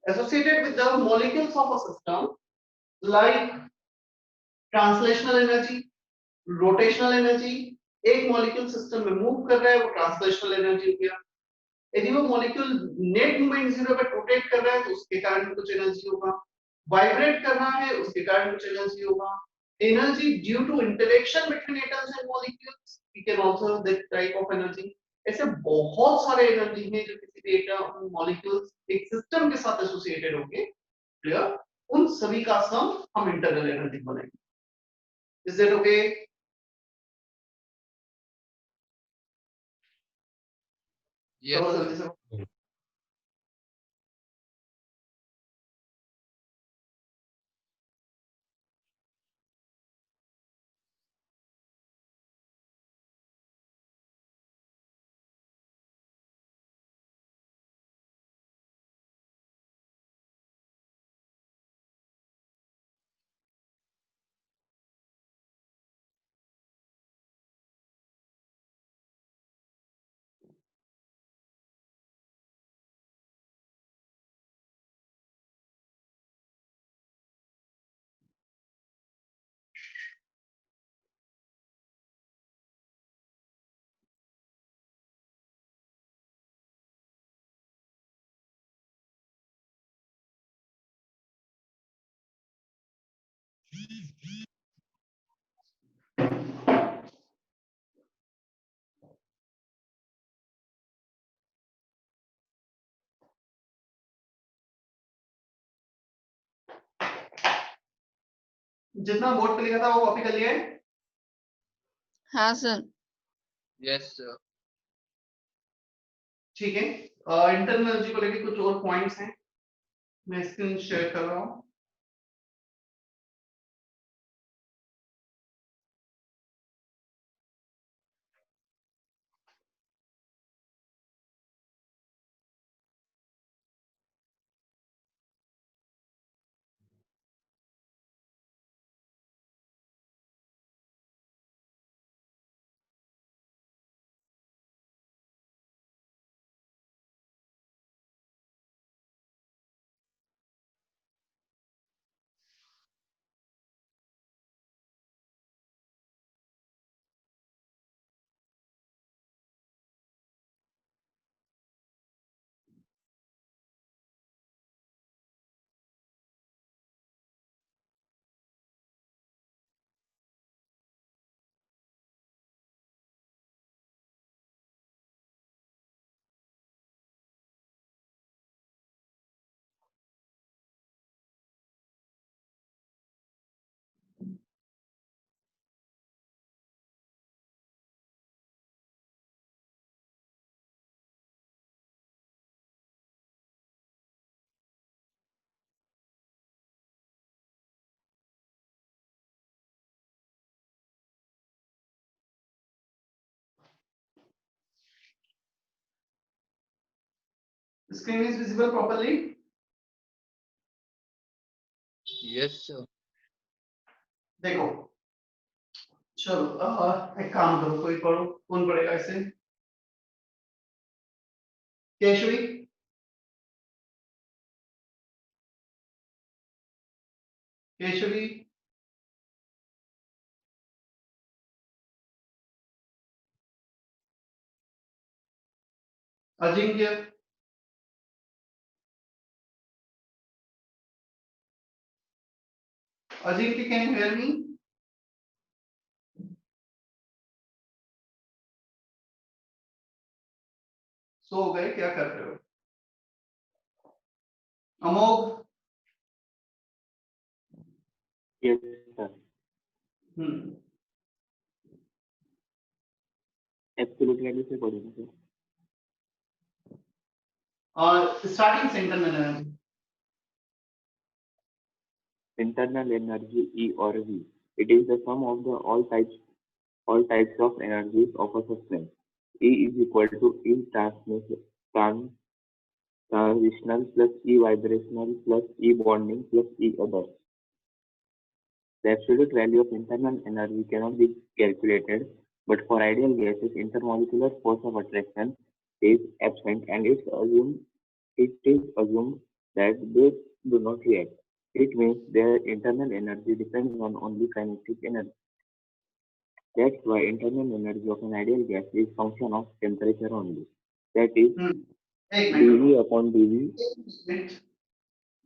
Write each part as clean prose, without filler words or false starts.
associated with the molecules of a system like translational energy, rotational energy. एक molecule system में move कर रहा है, वो ट्रांसलेशनल एनर्जी हो गया। यदि वो मॉलिक्यूल नेट मूवमेंट जीरो पे रोटेट कर रहा है तो उसके कारण कुछ एनर्जी होगा, वाइब्रेट कर रहा है उसके कारण कुछ एनर्जी होगा। Energy due to interaction between atoms and molecules, we can also that type of energy. ऐसे बहुत सारे एनर्जी हैं जो किसी भी एटम मॉलिक्यूल्स एक सिस्टम के साथ एसोसिएटेड होंगे। क्लियर? उन सभी का सम हम इंटरनल एनर्जी बोलेंगे। Is that okay? Yes. जितना बोर्ड पे लिखा था वो कॉपी कर लिया है? हाँ सर। Yes, sir. ठीक है। इंटरनल एनर्जी को लेके कुछ और पॉइंट्स हैं, मैं स्क्रीन शेयर कर रहा हूँ। Screen is visible properly? Yes, sir. देखो, चलो एक काम करो, कोई पढ़ो, कौन पढ़ेगा इसे? Keshavi? Keshavi? Ajinkya? Ajinkya, can you hear me? सो गए, क्या कर रहे हो? Amogh? Yes, sir. Absolutely, I will say पढ़ूंगा sir. स्टार्टिंग से internal energy. Internal energy E or V. It is the sum of the all types of energies of a substance. E is equal to E transitional plus E vibrational plus E bonding plus E others. The absolute value of internal energy cannot be calculated, but for ideal gases, intermolecular force of attraction is absent and it is assumed that they do not react. It means their internal energy depends on only kinetic energy. That's why internal energy of an ideal gas is function of temperature only. That is एक minute dV upon dV. एक minute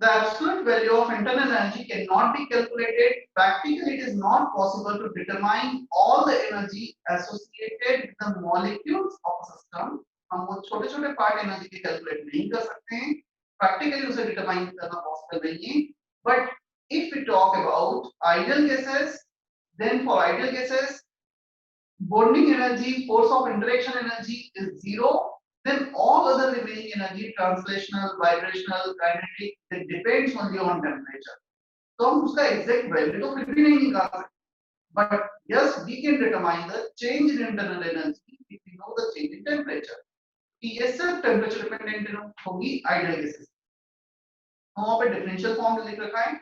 The absolute value of internal energy cannot be calculated. Practically, it is not possible to determine all the energy associated with the molecules of a system. हम वो छोटे छोटे part energy के calculate नहीं कर सकते हैं, प्रैक्टिकली उसे डिटरमाइन करना पॉसिबल नहीं है. But if we talk about ideal gases, then for ideal gases bonding energy, force of interaction energy is zero. Then all other remaining energy, translational, vibrational, kinetic, it depends only on temperature. तो हम उसका exact value तो फिर भी नहीं निकाल सकते. But yes, we can determine the change in internal energy if we know the change in temperature. कि ये सिर्फ temperature dependent होगी ideal gases. हम वहाँ पे differential form लिख रखा है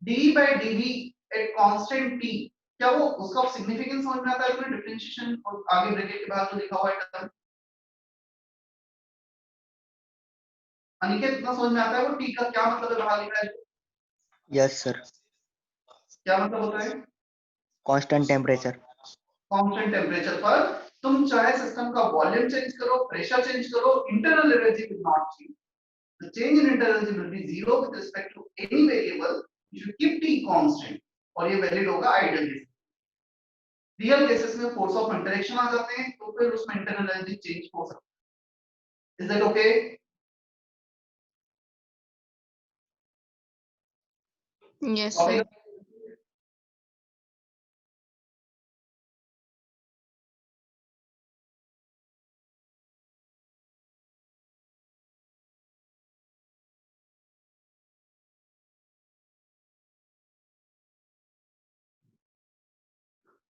d by dv at constant t. क्या वो उसका सिग्निफिकेंस समझ में आता है? तुम्हें डिफरेंशिएशन और आगे ब्रैकेट के बाद जो लिखा हुआ है टर्म, अनिकेत इतना समझ में आता है वो टी का क्या मतलब है बाहर लिखा है? यस सर, क्या मतलब होता है? Constant temperature. कांस्टेंट टेम्परेचर पर तुम चाहे सिस्टम का वॉल्यूम चेंज करो, प्रेशर चेंज करो, internal energy will not change. The change in internal energy will be zero with respect to any variable if you keep T constant. और ये valid होगा ideal case. Real cases में force of interaction आ जाते हैं तो फिर उसमें इंटरनल एनर्जी चेंज हो सकती है. Is that okay? Yes, sir.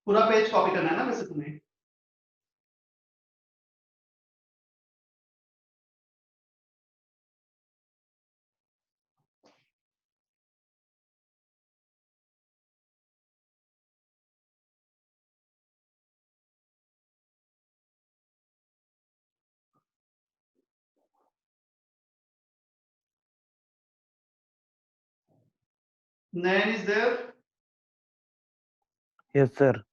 पूरा पेज कॉपी करना है ना वैसे तुम्हें? Nayan is there? Yes sir.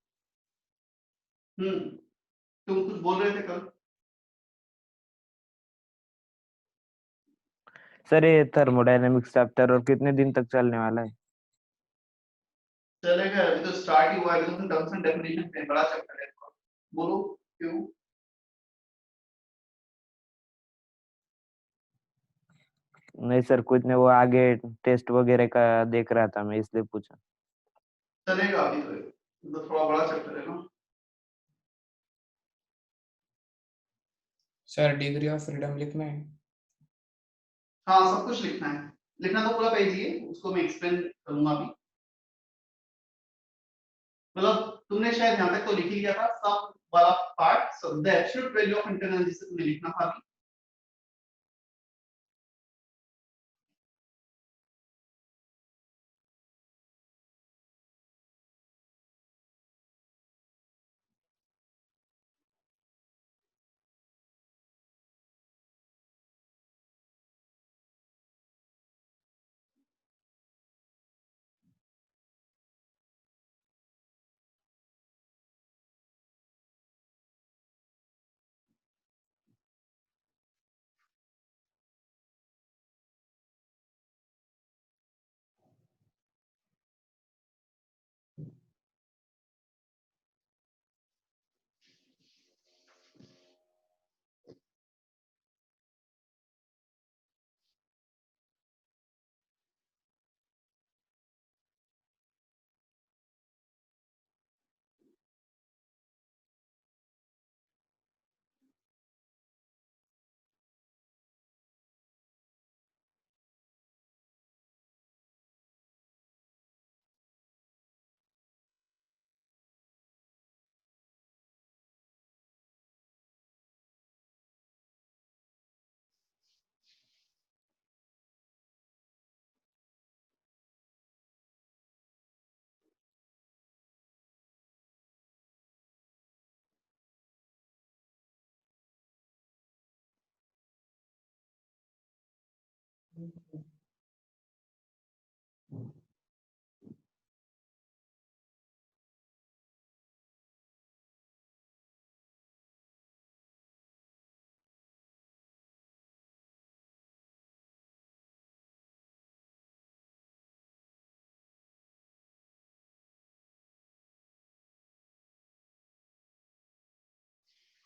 तुम कुछ बोल रहे थे कल. सर ये थर्मोडायनेमिक्स चैप्टर और कितने दिन तक चलने वाला है? चलेगा, अभी तो स्टार्ट ही हुआ है. अभी तो तुम टर्म्स एंड डेफिनेशन पे बड़ा चैप्टर है. बोलो क्यों? नहीं सर, कुछ नहीं, वो आगे टेस्ट वगैरह का देख रहा था मैं, इसलिए पूछा. चलेगा, अभी तो थोड़ा बड़ा चैप्टर है ना. सर डिग्री ऑफ फ्रीडम लिखना है. हाँ, सब कुछ लिखना है. लिखना तो पूरा पेज ही है, उसको मैं एक्सप्लेन करूंगा अभी. मतलब तुमने शायद यहाँ तक तो लिख ही लिया था सब वाला part. So the absolute value of internal energy से तुम्हें लिखना था अभी.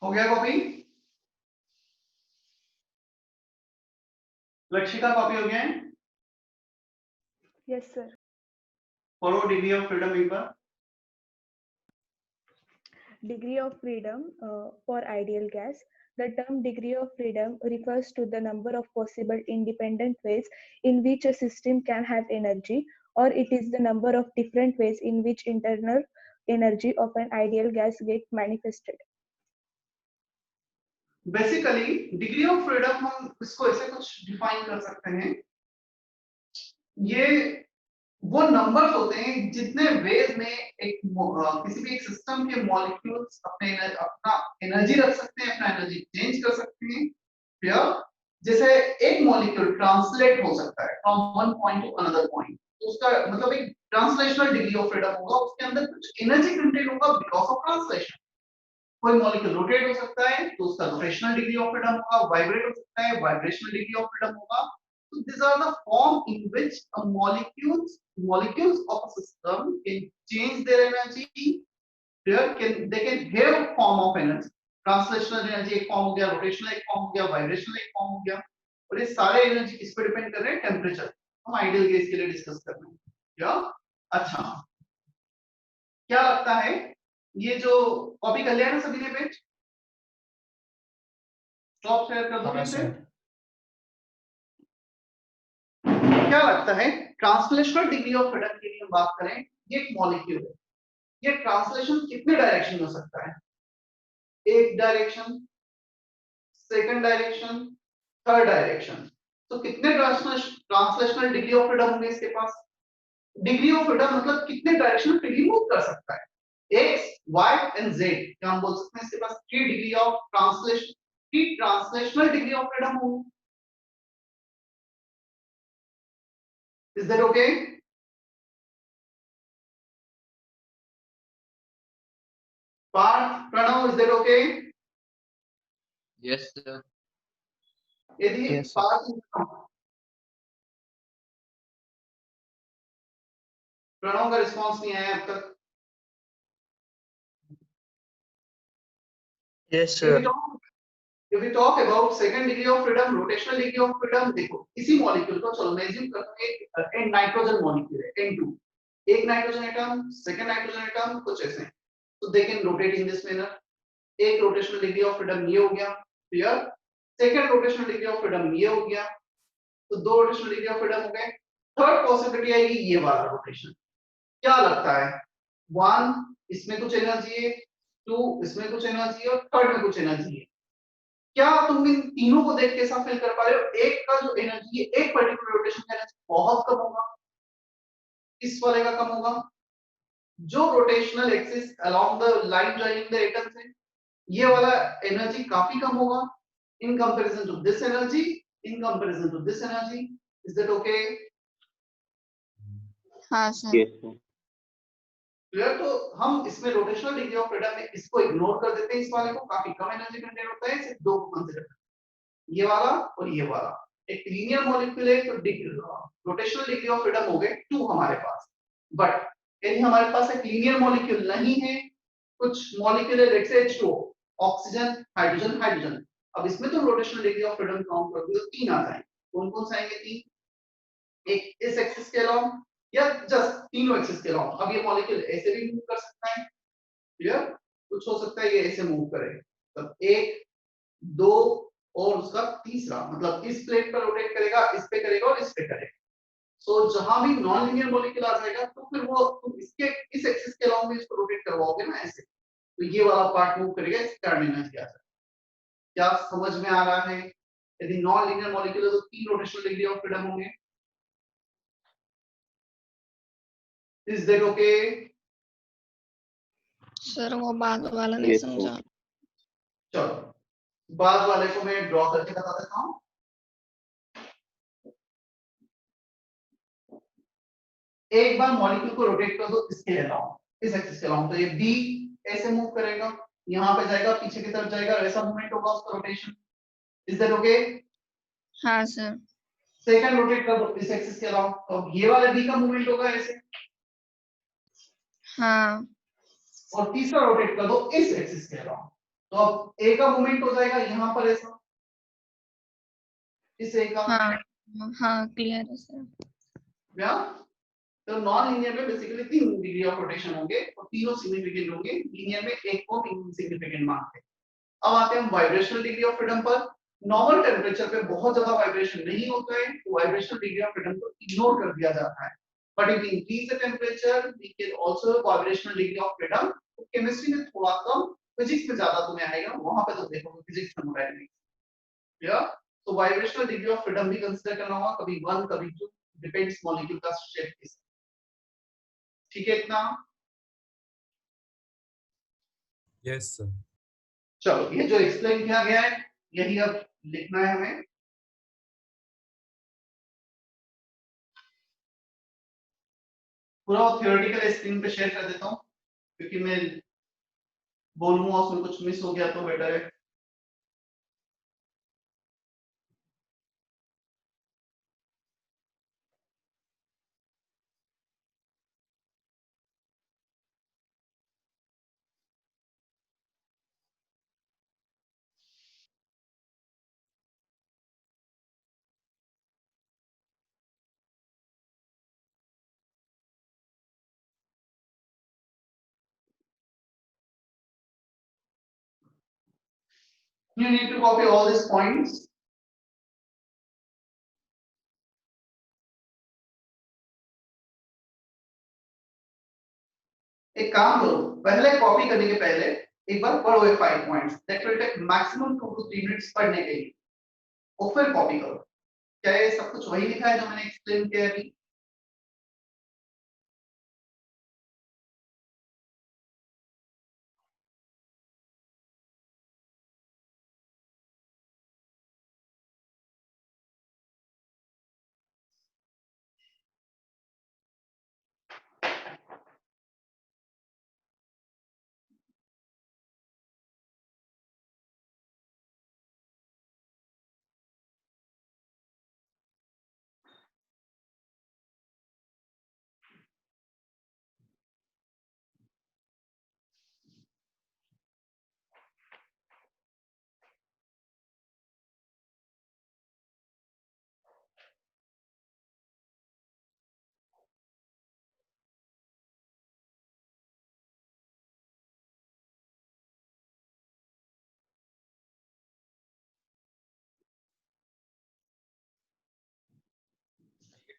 हो गया कॉपी? लक्षिका कॉपी हो गया है? Yes, sir. Follow degree of freedom एक बार। Degree of freedom for ideal gas. The term degree of freedom refers to the number of possible independent ways in which a system can have energy, or it is the number of different ways in which internal energy of an ideal gas gets manifested. Basically degree of freedom हम इसको ऐसे कुछ define कर सकते हैं, ये वो numbers होते हैं जितने वेज में एक किसी भी एक सिस्टम के मॉलिक्यूल्स अपना एनर्जी रख सकते हैं, अपना एनर्जी चेंज कर सकते हैं। क्लियर? जैसे एक मॉलिक्यूल ट्रांसलेट हो सकता है from one point two another point, तो उसका मतलब एक ट्रांसलेशनल डिग्री ऑफ फ्रीडम होगा, उसके अंदर कुछ एनर्जी कंटेंट होगा बिकॉज ऑफ ट्रांसलेशन। कोई मॉलिक्यूल रोटेट हो सकता है तो उसका रोटेशनल डिग्री ऑफ फ्रीडम होगा, वाइब्रेट हो सकता है वाइब्रेशनल डिग्री ऑफ फ्रीडम होगा। So these are the form in which a molecules of a system can change their energy. They can have a form of energy. Translational energy एक form हो गया, rotational एक form हो गया, vibrational एक form हो गया, और ये सारे एनर्जी किस पे डिपेंड कर रहे हैं? टेम्परेचर। हम आइडियल गैस के लिए डिस्कस कर रहे हैं। क्या? अच्छा, क्या लगता है ये जो कॉपी कर लिया ना सभी ने पेज? स्टॉप शेयर कर दो हाँ, फिर से। सर। क्या लगता है ट्रांसलेशनल डिग्री ऑफ फ्रीडम की हम बात करें, ये एक मॉलिक्यूल है, ये ट्रांसलेशन कितने डायरेक्शन में हो सकता है? एक direction, second direction, third direction. तो कितने ट्रांसलेशनल डिग्री ऑफ फ्रीडम होंगे इसके पास? डिग्री ऑफ फ्रीडम मतलब कितने डायरेक्शन में फ्रीली मूव कर सकता है? X, Y and Z. क्या हम बोल सकते हैं इसके पास 3 degree of translation, 3 translational degree of freedom होंगे। Is that okay? Parth, Pranav, is that okay? Yes, sir. यदि Yes, sir. पार्थ, प्रणव का रिस्पांस नहीं आया अब तक। Yes, If we talk about second degree of freedom, rotational degree of freedom, देखो इसी molecule को चलो मैं assume करता हूँ एक नाइट्रोजन मॉलिक्यूल है N2, एक nitrogen atom, second nitrogen atom, कुछ ऐसे हैं, तो they can rotate in this manner. एक रोटेशनल डिग्री ऑफ फ्रीडम ये हो गया, clear? Second rotational degree of freedom ये हो गया, तो 2 रोटेशनल डिग्री ऑफ फ्रीडम हो गए। थर्ड पॉसिबिलिटी आएगी ये वाला रोटेशन। क्या लगता है? 1 इसमें कुछ एनर्जी है, 2 इसमें कुछ एनर्जी है, और थर्ड में कुछ एनर्जी है। क्या तुम इन तीनों को देख के ऐसा फील कर पा रहे हो? एक का जो एनर्जी है, एक पर्टिकुलर रोटेशन का एनर्जी बहुत कम होगा, इस वाले का कम होगा। जो rotational axis along the line joining the atoms है, ये वाला एनर्जी काफी कम होगा in comparison to this energy, in comparison to this energy. Is that okay? हाँ सर। Yes, sir. क्लियर? तो हम इसमें रोटेशनल डिग्री ऑफ फ्रीडम में इसको इग्नोर कर देते हैं, इस वाले को काफी कम एनर्जी कंटेंट होता है, सिर्फ 2 को कंसीडर करते हैं, ये वाला और ये वाला। एक लीनियर मॉलिक्यूल है तो रोटेशनल डिग्री ऑफ फ्रीडम हो गए 2 हमारे पास। बट यदि हमारे पास एक लीनियर मॉलिक्यूल नहीं है, कुछ मॉलिक्यूल है let's say H2O, oxygen, hydrogen, hydrogen, अब इसमें तो rotational degree of freedom count कर दो तो 3 आ जाएंगे। कौन-कौन से आएंगे 3? एक इस एक्सिस के अलोंग या जस्ट तीनों एक्सिस के अलोंग। अब ये मॉलिक्यूल ऐसे भी मूव कर सकता है, क्लियर? कुछ हो सकता है ये ऐसे मूव करे, तब 1, 2 और उसका तीसरा, मतलब इस प्लेट पर रोटेट करेगा, इस पे करेगा और इस पे करेगा। सो जहां भी नॉन लीनियर मॉलिक्यूल आ जाएगा तो फिर वो तुम इसके इस एक्सिस के अलोंग भी इसको रोटेट करवाओगे ना ऐसे, तो ये वाला पार्ट मूव करेगा, इस कारण एनर्जी आ जाएगा। क्या समझ में आ रहा है? यदि नॉन लीनियर मॉलिक्यूल है तो 3 रोटेशनल डिग्री ऑफ फ्रीडम होंगे। Is that okay? सर वो बाद वाला नहीं Yes, sir. समझा। चलो बाद वाले को मैं ड्रॉ करके बता देता हूँ। एक बार मॉलिक्यूल को रोटेट कर दो इसके अलाउंग, इस एक्सिस के अलाउंग, तो ये B ऐसे मूव करेगा, यहाँ पे जाएगा, पीछे की तरफ जाएगा, ऐसा मूवमेंट होगा उसका रोटेशन। Is that okay? हाँ सर। सेकंड रोटेट कर दो इस एक्सिस के अलाउंग, तो ये वाला B का मूवमेंट होगा ऐसे, हाँ। और तीसरा रोटेट कर दो इस एक्सिस के अलाउंग, तो अब ए का मूवमेंट हो जाएगा यहाँ पर ऐसा, इस ए का, हाँ क्लियर है सर। या तो नॉन लीनियर में बेसिकली 3 डिग्री ऑफ रोटेशन होंगे और तीनों सिग्निफिकेंट होंगे, लीनियर में एक को इनसिग्निफिकेंट मानते हैं। अब आते हैं हम वाइब्रेशनल डिग्री ऑफ फ्रीडम पर। नॉर्मल टेम्परेचर पे बहुत ज्यादा वाइब्रेशन नहीं होता है, तो वाइब्रेशनल डिग्री ऑफ फ्रीडम को इग्नोर कर दिया जाता है। But if increase the temperature we can also vibrational degree of freedom. तो केमिस्ट्री में थोड़ा कम, फिजिक्स में ज्यादा तुम्हें आएगा, वहां पे तो देखोगे फिजिक्स थर्मोडायनामिक्स, या तो वाइब्रेशनल डिग्री ऑफ फ्रीडम भी कंसीडर करना होगा, कभी 1 कभी 2, डिपेंड्स मॉलिक्यूल का शेप के साथ। ठीक है इतना? Yes sir. चलो ये जो एक्सप्लेन किया गया है यही अब लिखना है हमें। पूरा थ्योरेटिकल स्क्रीन पे शेयर कर देता हूँ, क्योंकि मैं बोलूंगा उसमें कुछ मिस हो गया तो बेटर है। You need to copy all these points. एक काम करो, पहले कॉपी करने के पहले एक बार पढ़ो ये 5 points, that will take maximum 2 to 3 minutes पढ़ने के लिए, और फिर कॉपी करो। क्या ये सब कुछ वही लिखा है जो मैंने एक्सप्लेन किया अभी?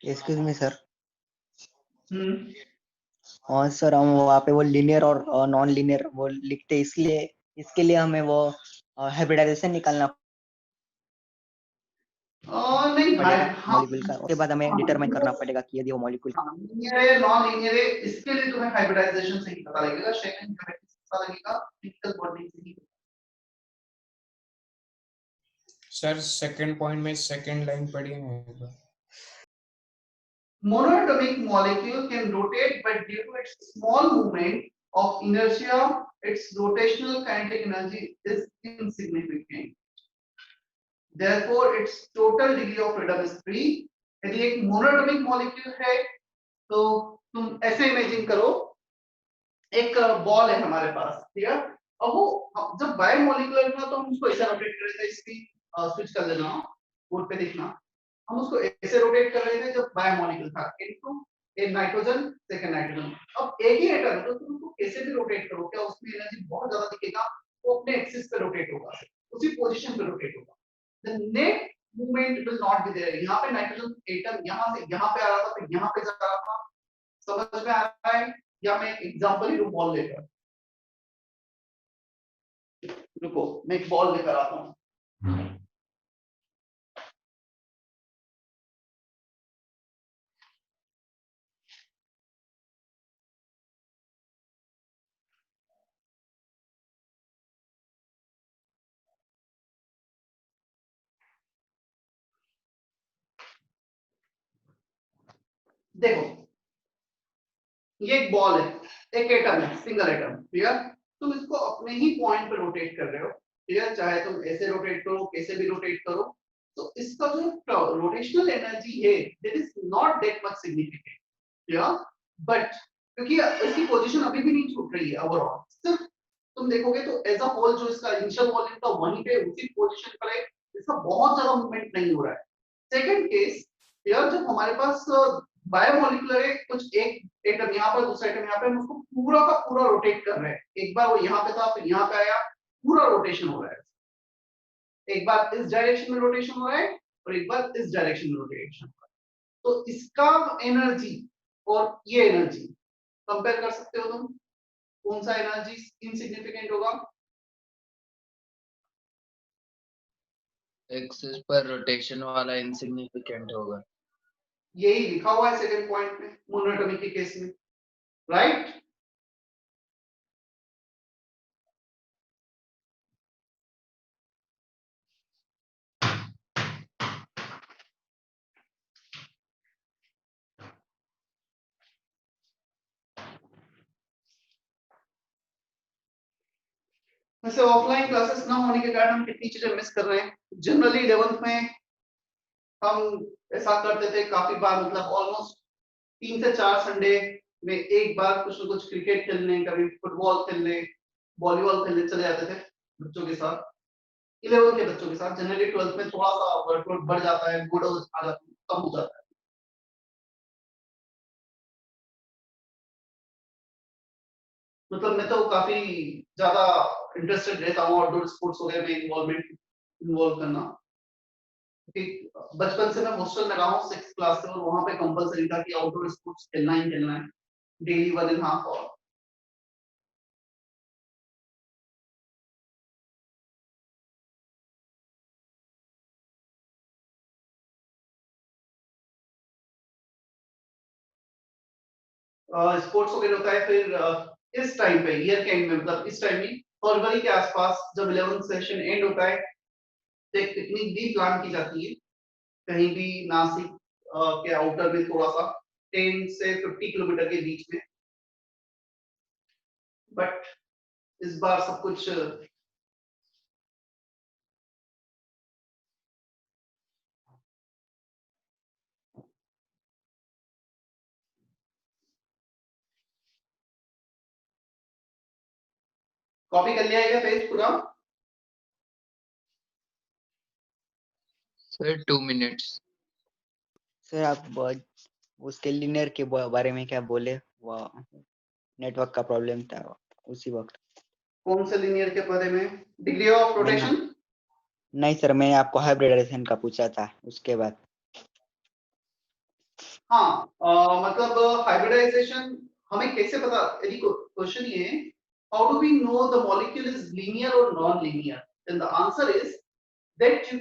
Excuse me sir. Hmm, sir हम वहाँ पे वो लीनियर और नॉन लीनियर वो लिखते, इसलिए इसके लिए हमें वो हाइब्रिडाइजेशन निकालना नहीं पड़ेगा हाँ, मॉलिक्यूल का, उसके बाद हमें डिटरमाइन करना पड़ेगा कि यदि वो मॉलिक्यूल लीनियर है नॉन लीनियर है, इसके लिए तुम्हें हाइब्रिडाइजेशन से ही पता लगेगा, शेकिंग कैरेक्टरिस्टिक्स से पता लगेगा, फिजिकल बॉन्डिंग से ही। सर सेकंड पॉइंट में सेकंड लाइन पढ़ी है। Monatomic molecule can rotate, but due to its small movement of inertia, its rotational kinetic energy is insignificant. Therefore, its total degree of freedom is 3. यदि एक monatomic molecule है, तो तुम ऐसे imagine करो, एक बॉल है हमारे पास, ठीक है? अब वो जब बायोमोलिकुलर था तो हम उसको ऐसा रोटेट कर रहे थे, इसकी स्विच कर देना, बोर्ड पे देखना, हम उसको ऐसे रोटेट कर रहे थे जब बायोमोलिक्यूल था, इनटू एक नाइट्रोजन सेकंड नाइट्रोजन। अब एक ही एटम है तो तुम उसको कैसे भी रोटेट करो, क्या उसमें एनर्जी बहुत ज्यादा दिखेगा? वो अपने एक्सिस पे रोटेट होगा, उसी पोजीशन पे रोटेट होगा, the net movement will not be there. यहाँ पे नाइट्रोजन एटम यहाँ से यहाँ पे आ रहा था, फिर यहाँ पे जा रहा था, समझ में आ रहा है? या मैं एक एग्जांपल ही लूं बॉल लेकर, रुको मैं एक बॉल लेकर आता हूँ। देखो ये एक बॉल है, एक एटम है, सिंगल एटम, ठीक है? तुम इसको अपने ही पॉइंट पे रोटेट कर रहे हो, ठीक है? चाहे तुम ऐसे रोटेट करो, कैसे भी रोटेट करो, तो इसका जो रोटेशनल एनर्जी है that is not that much significant, ठीक है? बट क्योंकि इसकी पोजीशन अभी भी नहीं छूट रही है ओवरऑल, सिर्फ तुम देखोगे तो एज अ होल जो इसका इनिशियल वॉल्यूम था वहीं पे उसी पोजीशन पर है, इसका बहुत ज्यादा मूवमेंट नहीं हो रहा है। सेकंड केस, यार जब हमारे पास बायोमोलिकुलर है, कुछ एक एटम यहाँ पर दूसरा एटम यहाँ पे, हम उसको पूरा का पूरा रोटेट कर रहे हैं। एक बार वो यहाँ पे था फिर यहाँ पे आया, पूरा रोटेशन हो रहा है। एक बार इस डायरेक्शन में रोटेशन हो रहा है और एक बार इस डायरेक्शन में रोटेशन हो रहा है। तो इसका एनर्जी और ये एनर्जी कंपेयर कर सकते हो तुम, कौन सा एनर्जी इनसिग्निफिकेंट होगा? एक्सिस पर रोटेशन वाला इनसिग्निफिकेंट होगा। यही लिखा हुआ है सेकंड पॉइंट में मोनोटॉमिक के केस में, राइट? वैसे ऑफलाइन क्लासेस ना होने के कारण हम कितनी चीजें मिस कर रहे हैं। जनरली 11th में हम ऐसा करते थे काफी बार, मतलब ऑलमोस्ट 3 से 4 संडे में एक बार कुछ ना कुछ क्रिकेट खेलने, कभी फुटबॉल खेलने, वॉलीबॉल खेलने चले जाते थे बच्चों के साथ, 11 के बच्चों के साथ। जनरली 12th में थोड़ा सा वर्कलोड बढ़ जाता है, मूड आ जाता है, कम हो जाता है। मतलब मैं तो काफी ज्यादा इंटरेस्टेड रहता हूँ आउटडोर स्पोर्ट्स वगैरह में इन्वॉल्व करना। बचपन से मैं हॉस्टल में रहा हूँ 6th क्लास से, और वहां पे कंपलसरी था कि आउटडोर स्पोर्ट्स खेलना ही खेलना है, डेली 1.5 आवर। स्पोर्ट्स वगैरह होता है। फिर इस टाइम पे ईयर के एंड में, मतलब इस टाइम में फरवरी के आसपास जब 11th सेशन एंड होता है, तो एक पिकनिक भी प्लान की जाती है कहीं भी नासिक के आउटर में, थोड़ा सा 10 से 50 किलोमीटर के बीच में। बट इस बार सब कुछ कॉपी कर लिया है पेज पूरा? Sir 2 minutes. सर आप उसके लिनियर के बारे में क्या बोले, वो नेटवर्क का प्रॉब्लम था उसी वक्त। कौन से लिनियर के बारे में? Degree of rotation? नहीं सर, मैंने आपको हाइब्रिडाइजेशन का पूछा था उसके बाद। हाँ, मतलब हाइब्रिडाइजेशन हमें कैसे पता? यदि क्वेश्चन ये है, how do we know the molecule is linear और non linear? Then the answer is that you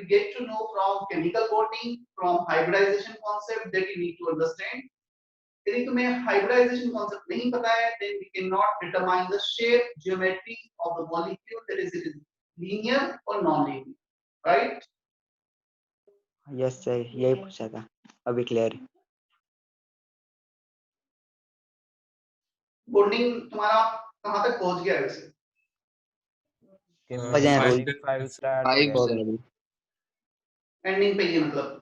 get to know from chemical bonding, from hybridization concept that you need to understand. यदि तुम्हें hybridization concept नहीं पता है, then we cannot determine the shape, geometry of the molecule, that is it is linear or non-linear, right? Yes sir, यही पूछा था, अभी clear है। बॉन्डिंग तुम्हारा कहाँ तक पहुंच गया है वैसे? वजन रूल 5 स्टार्ट 5 हो सर। गया। एंडिंग पे ये मतलब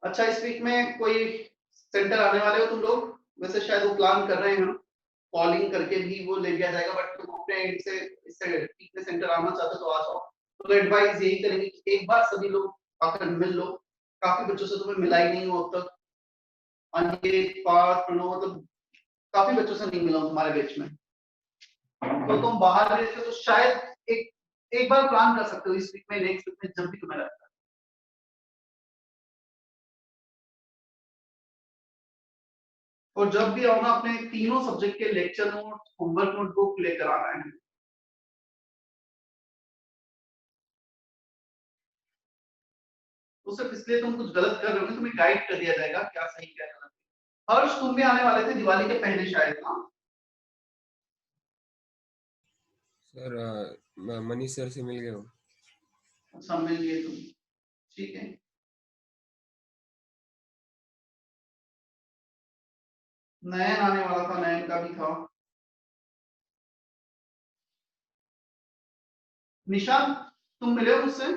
अच्छा, इस वीक में कोई सेंटर आने वाले हो तुम लोग? वैसे शायद वो प्लान कर रहे हैं, कॉलिंग करके भी वो ले लिया जाएगा, बट तुम अपने एंड से इससे वीक में सेंटर आना चाहते हो तो आ जाओ। तो एडवाइस यही करेंगे कि एक बार सभी लोग आकर मिल लो। काफी बच्चों से तुम्हें मिला ही नहीं हो अब तक। अनिकेत, पार्थ, प्रणव, मतलब काफी बच्चों से नहीं मिला हूं तुम्हारे बैच में। तो तुम बाहर रहते हो तो शायद एक बार प्लान कर सकते हो इस वीक में, नेक्स्ट वीक में, जब भी तुम्हें लगता है। और जब भी आओ ना, अपने तीनों सब्जेक्ट के लेक्चर नोट, होमवर्क नोटबुक लेकर आना है। तो सिर्फ इसलिए तुम कुछ गलत कर रहे हो, तुम्हें गाइड कर दिया जाएगा क्या सही क्या गलत। हर्ष, तुम भी आने वाले थे दिवाली के पहले शायद ना? सर मनीष सर से मिल गया हूँ। अच्छा, मिल लिए तुम, ठीक है। नयन आने वाला था, नयन का भी था। निशांत, तुम मिले हो मुझसे?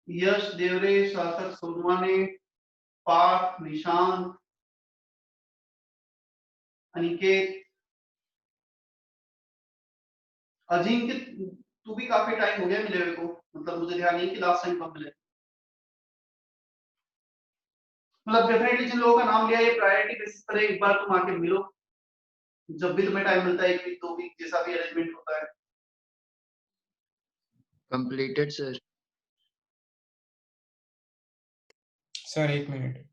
यश, देवरे, सार्थक, सोनवाने, पार्थ, निशांत, अनिकेत, अजिंक्य, तू भी काफी टाइम हो गया मिले हुए को, मतलब मुझे ध्यान नहीं कि लास्ट टाइम कब मिले। मतलब डेफिनेटली जिन लोगों का नाम लिया, ये प्रायोरिटी बेसिस पर एक बार तुम आके मिलो, जब भी तुम्हें टाइम मिलता है, 1 वीक 2 वीक जैसा भी अरेंजमेंट होता है। Completed, sir. Sir 1 minute.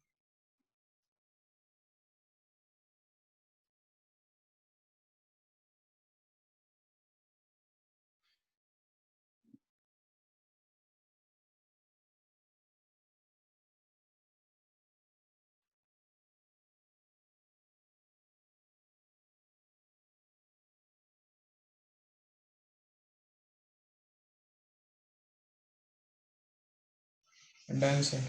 Done sir.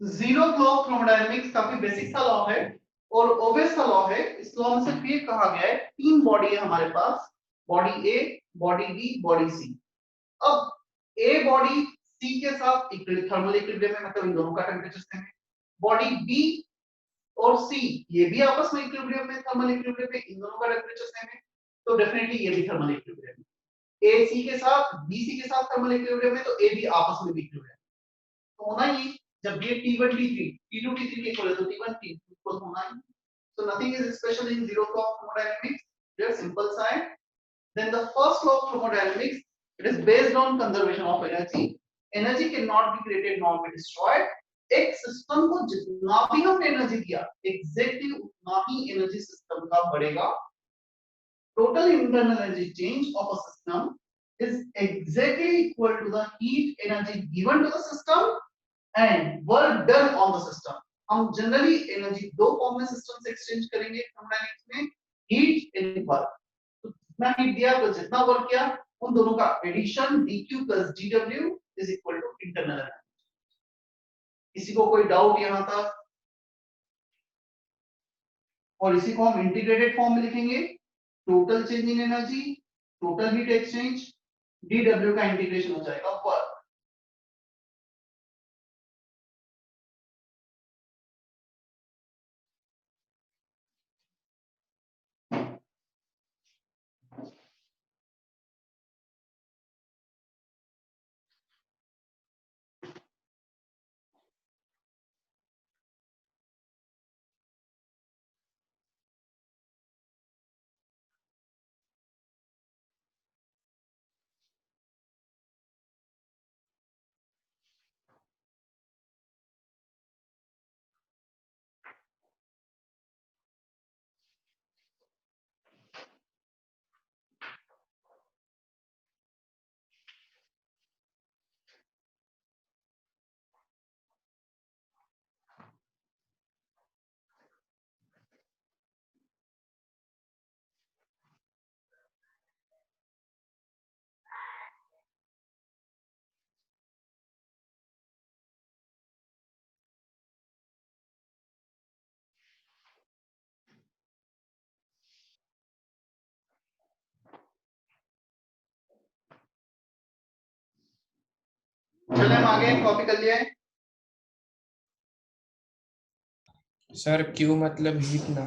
Zero law of thermodynamics काफी बेसिक सा लॉ है और ऑब्वियस सा लॉ है। इस लॉ में सिर्फ ये कहा गया है तीन बॉडी है हमारे पास, बॉडी ए, बॉडी बी, बॉडी सी। अब ए बॉडी सी के साथ थर्मल इक्विलिब्रियम में, मतलब इन दोनों का टेंपरेचर सेम है। बॉडी बी और सी ये भी आपस में इक्विलिब्रियम में, थर्मल इक्विलिब्रियम में, इन दोनों का टेंपरेचर सेम है, तो डेफिनेटली ये भी थर्मल इक्विलिब्रियम है। ए सी के साथ, बी सी के साथ थर्मल इक्विलिब्रियम है, तो ए भी आपस में भी इक्विलिब्रियम तो होना ही। जब ये T1 T3 T2 T3 के इक्वल है तो T1 T2 इक्वल होना ही। So nothing is special in zero law of thermodynamics. They are simple sign. Then the first law of thermodynamics, it is based on conservation of energy. Energy cannot be created nor be destroyed. एक system को जितना भी हमने energy दिया exactly उतना ही energy system का बढ़ेगा। Total internal energy change of a system is exactly equal to the heat energy given to the system and work done on the system. हम जनरली एनर्जी दो फॉर्म में system से exchange करेंगे thermodynamics में, heat and work. तो जितना heat दिया तो जितना वर्क किया उन दोनों का addition dq plus dw is equal to internal energy. किसी को कोई डाउट यहां तक? और इसी को हम इंटीग्रेटेड फॉर्म में लिखेंगे, total change in energy, total heat exchange, dw का इंटीग्रेशन हो जाएगा वर्क। चले हम आगे कॉपी कर लिया है। सर क्यू मतलब हीट ना।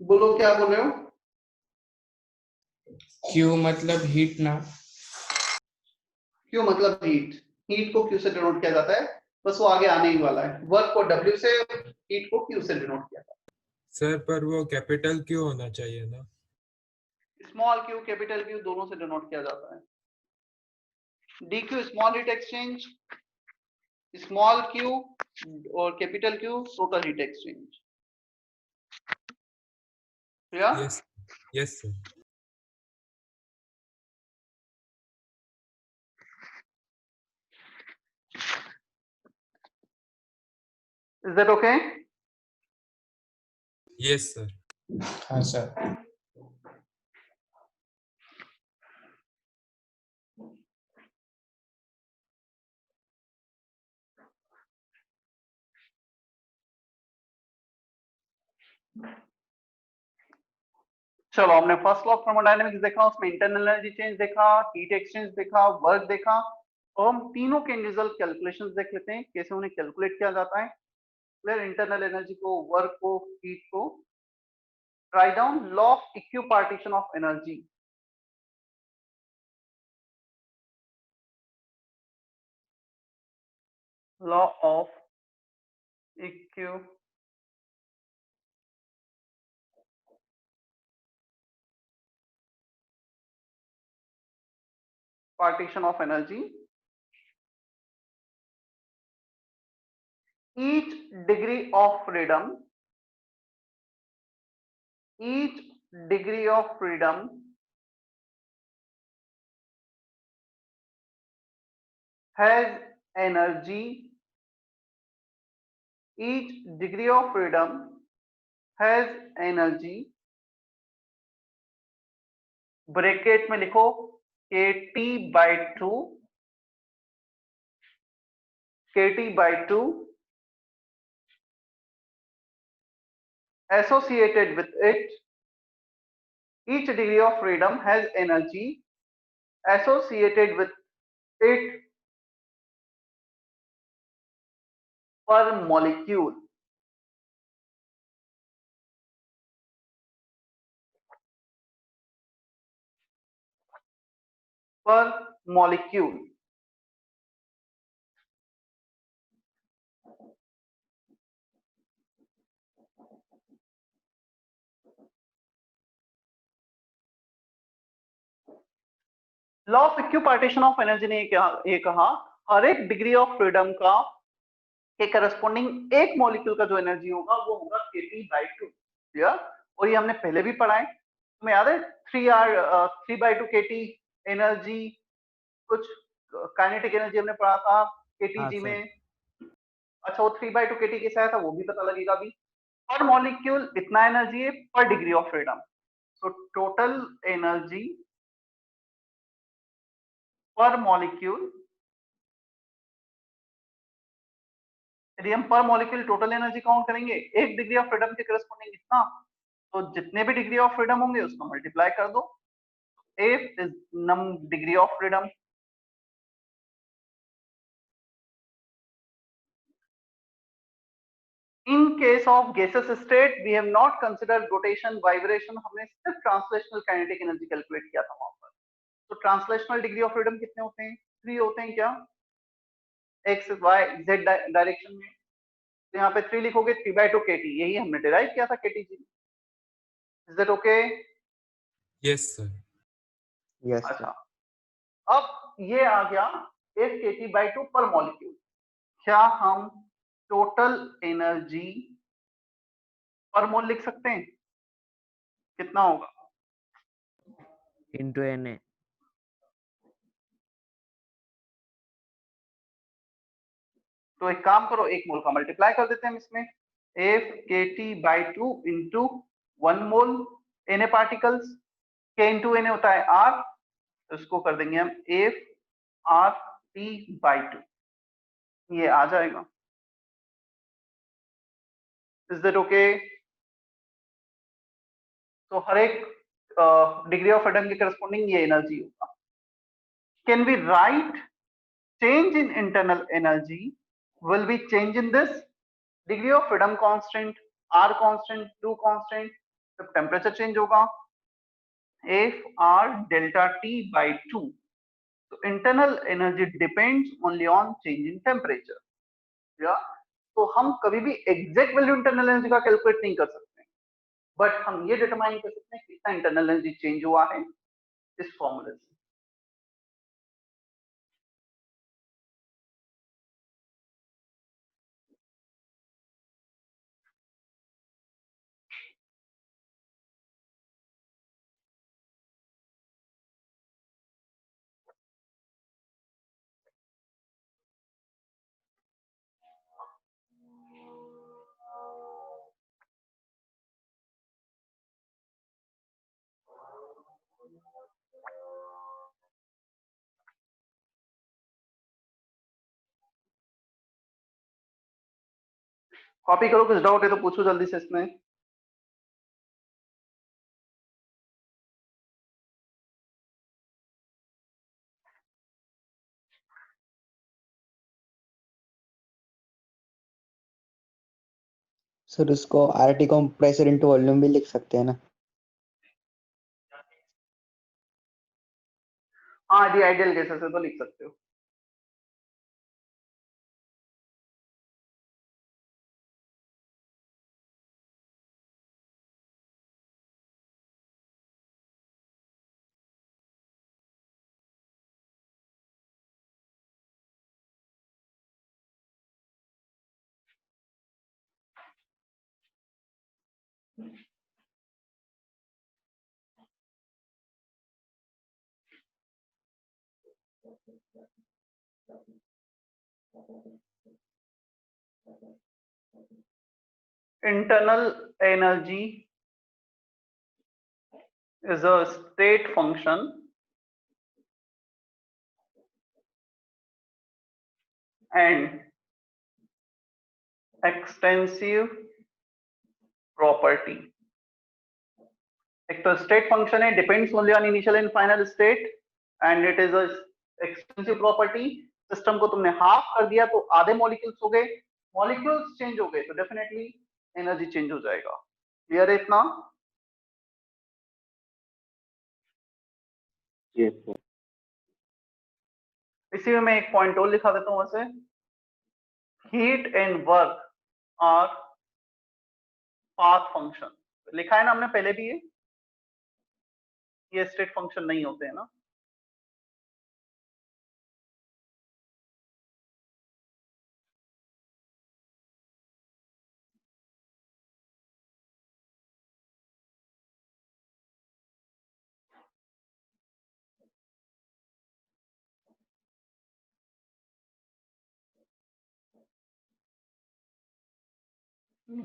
बोलो क्या बोल रहे हो? क्यू मतलब हीट ना। क्यू मतलब हीट, हीट को क्यू से डिनोट किया जाता है, बस वो आगे आने ही वाला है। वर्क को डब्ल्यू से, हीट को क्यू से डिनोट किया जाता सर पर वो कैपिटल क्यों होना चाहिए ना? है। स्मॉल क्यू कैपिटल क्यू दोनों से डिनोट किया जाता है। D Q small heat exchange, small Q और capital Q total heat exchange. Yes yes sir. Is that okay? Yes sir. हाँ सर। चलो हमने फर्स्ट लॉ ऑफ थर्मोडायनेमिक्स देखा, उसमें इंटरनल एनर्जी चेंज देखा, हीट एक्सचेंज देखा, वर्क देखा, और हम तीनों के इंडिविजुअल कैलकुलेशंस देख लेते हैं कैसे उन्हें कैलकुलेट किया जाता है। क्लियर? इंटरनल एनर्जी को, वर्क को, हीट को। Write down law of equipartition of energy. Law of partition of energy. Each degree of freedom has energy. Each degree of freedom has energy bracket में लिखो KT/2 KT/2 associated with it, each degree of freedom has energy associated with it per molecule. Per molecule. Law of equipartition of energy ने ये कहा हर एक degree of freedom का के corresponding एक molecule का जो एनर्जी होगा वो होगा KT/2. क्लियर? और ये हमने पहले भी पढ़ा है, तुम्हें याद है 3/2 KT एनर्जी, कुछ काइनेटिक एनर्जी हमने पढ़ा था KTG में. अच्छा वो 3/2 KT कैसे आया था वो भी पता लगेगा अभी. पर मॉलिक्यूल इतना एनर्जी है पर degree of freedom. So total energy पर मॉलिक्यूल, यदि हम पर मॉलिक्यूल टोटल एनर्जी काउंट करेंगे एक डिग्री ऑफ फ्रीडम के करस्पॉन्डिंग इतना, तो जितने भी डिग्री ऑफ फ्रीडम होंगे उसको मल्टीप्लाई कर दो. F is degree of freedom. In case of gaseous state, we have not considered rotation, vibration. हमने सिर्फ ट्रांसलेशनल काइनेटिक एनर्जी कैलकुलेट किया था वहां पर. तो ट्रांसलेशनल डिग्री ऑफ फ्रीडम कितने होते हैं? 3 होते हैं क्या? एक्स वाई जेड डायरेक्शन में. तो यहाँ पे 3 लिखोगे 3/2 KT, यही हमने डिराइव किया था KTG. Is that okay? Yes sir. Yes अच्छा, अब ये आ गया 1 KT/2 पर मॉलिक्यूल. क्या हम टोटल एनर्जी पर मोल लिख सकते हैं? कितना होगा? into Na. तो एक काम करो, एक मोल का मल्टीप्लाई कर देते हैं हम इसमें. F KT/2 इंटू 1 मोल Na particles. K into Na होता है R, इसको कर देंगे हम F RT/2. ये आ जाएगा. Is that okay? तो हर एक डिग्री ऑफ फ्रीडम के करस्पॉन्डिंग ये एनर्जी होगा. Can we write change in internal energy will be change in this degree of freedom constant, R constant, Q constant. जब टेम्परेचर चेंज होगा F R delta T/2. तो internal energy depends only on change in temperature. या तो हम कभी भी exact value internal energy का calculate नहीं कर सकते, बट हम ये डिटरमाइन कर सकते हैं कितना इंटरनल एनर्जी चेंज हुआ है इस फॉर्मूले से. कॉपी करो, कुछ डाउट है तो पूछो जल्दी से इसमें. सर उसको RT कंप्रेसर इनटू वॉल्यूम भी लिख सकते हैं ना? हाँ, यदि आइडियल गैसेस है तो लिख सकते हो. Internal energy is a state function and extensive property. एक तो स्टेट फंक्शन है, depends only on initial and final state, and it is a extensive property. System को तुमने हाफ कर दिया तो आधे मॉलिक्यूल्स हो गए, मॉलिक्यूल्स चेंज हो गए तो डेफिनेटली एनर्जी चेंज हो जाएगा. क्लियर है इतना? Yes, sir. इसी में मैं एक पॉइंट और लिखा देता हूं वैसे. Heat and work our path function. लिखा है ना हमने पहले भी, ये स्टेट फंक्शन नहीं होते हैं ना.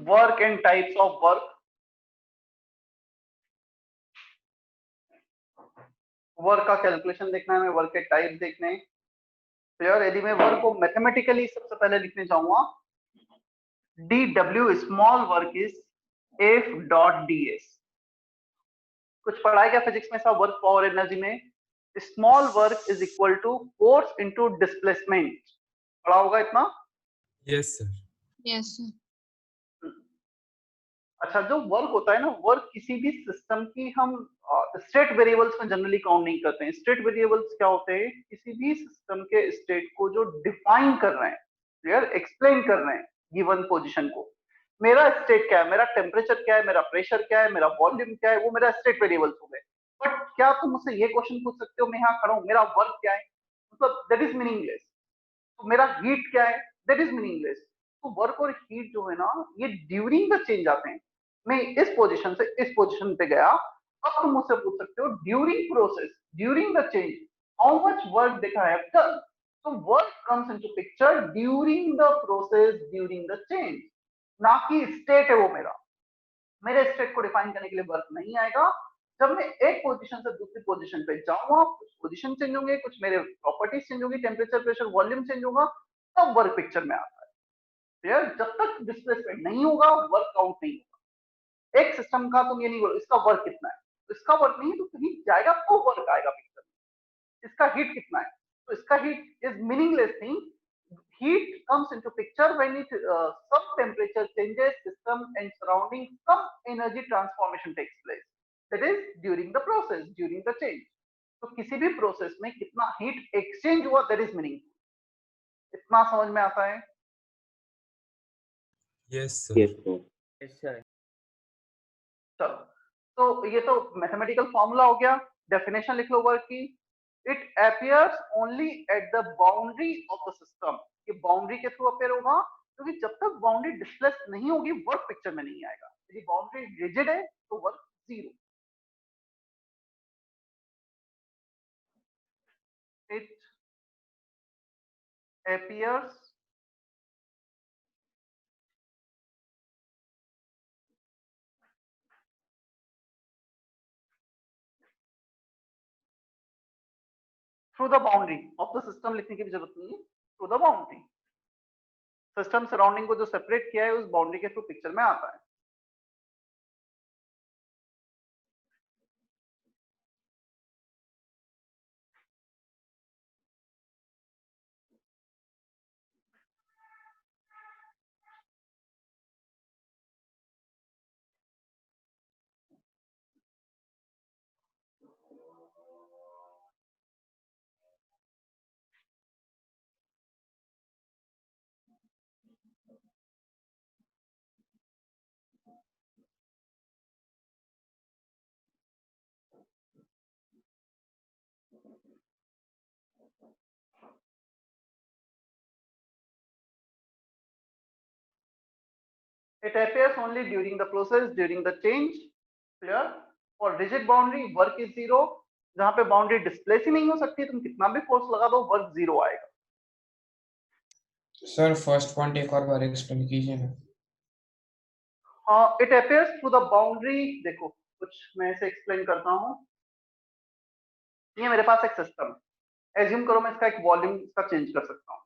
Work and types of work. Work का कैलकुलेशन देखना है, मैं वर्क के टाइप देखने हैं. तो यार यदि मैं वर्क को मैथमेटिकली सबसे पहले लिखने चाहूंगा, dw small work is f dot ds. कुछ पढ़ा है क्या फिजिक्स में सब वर्क पावर एनर्जी में? Small work is equal to force into displacement. पढ़ा होगा इतना? Yes, sir. Yes, sir. अच्छा, जो वर्क होता है ना, वर्क किसी भी सिस्टम की हम स्टेट वेरिएबल्स में जनरली काउंट नहीं करते हैं. स्टेट वेरिएबल्स क्या होते हैं? किसी भी सिस्टम के स्टेट को जो डिफाइन कर रहे हैं, क्लियर, एक्सप्लेन कर रहे हैं गिवन पोजीशन को. मेरा स्टेट क्या है, मेरा टेम्परेचर क्या है, मेरा प्रेशर क्या है, मेरा वॉल्यूम क्या है, वो मेरा स्टेट वेरिएबल्स हो गए. बट क्या तुम मुझसे ये क्वेश्चन पूछ सकते हो, मैं यहाँ खड़ा हूँ, मेरा वर्क क्या है? मतलब दैट इज मीनिंगलेस. तो मेरा हीट क्या है? That is meaningless. तो वर्क और हीट जो है ना, ये ड्यूरिंग द चेंज आते हैं. मैं इस पोजीशन से इस पोजीशन पे गया, अब तुम मुझसे पूछ सकते हो during process, during the change, how much work did I have done. तो work comes into picture during the process, during the change. ना कि स्टेट है वो मेरा. मेरे स्टेट को डिफाइन करने के लिए वर्क नहीं आएगा. जब मैं एक पोजीशन से दूसरी पोजीशन पे जाऊंगा, कुछ पोजीशन चेंज होंगे, कुछ मेरे प्रॉपर्टीज चेंज होंगी, टेम्परेचर, प्रेशर, वॉल्यूम चेंज होगा, तब वर्क पिक्चर में आता है. यार जब तक डिस्प्लेसमेंट नहीं होगा, वर्क काउंट नहीं होगा. एक सिस्टम का तुम ये नहीं बोलो इसका वर्क कितना है, तो इसका वर्क नहीं, तो कहीं जाएगा तो वर्क आएगा पिक्चर में. इसका हीट कितना है, तो इसका heat is meaningless thing. heat comes into picture when it some temperature changes, system and surrounding, some energy transformation takes place, that is during the process, during the change. तो किसी भी process में कितना heat exchange हुआ, that is meaning. इतना समझ में आता है? Yes, sir. Yes, sir. Yes, sir. चलो, तो ये तो मैथमेटिकल फॉर्मूला हो गया. डेफिनेशन लिख लो वर्क की. It appears only at the boundary of the system. ये बाउंड्री के थ्रू अपेयर होगा, क्योंकि जब तक बाउंड्री डिस्प्लेस नहीं होगी, वर्क पिक्चर में नहीं आएगा. यदि बाउंड्री रिजिड है तो work zero. It appears through the boundary of the system. लिखने की भी जरूरत नहीं है. through the boundary, system surrounding को जो सेपरेट किया है, उस बाउंड्री के थ्रू पिक्चर में आता है. It appears only during the process, during the change. Clear? For rigid boundary, work is zero. जहां पे बाउंड्री डिस्प्लेस ही नहीं हो सकती, तुम कितना भी फोर्स लगा दो, वर्क जीरो आएगा. सर फर्स्ट पॉइंट एक और बार एक्सप्लेन कीजिए ना. It appears through the boundary. देखो, कुछ मैं इसे एक्सप्लेन करता हूँ। ये मेरे पास एक सिस्टम है, एज्यूम करो मैं इसका एक वॉल्यूम इसका चेंज कर सकता हूँ।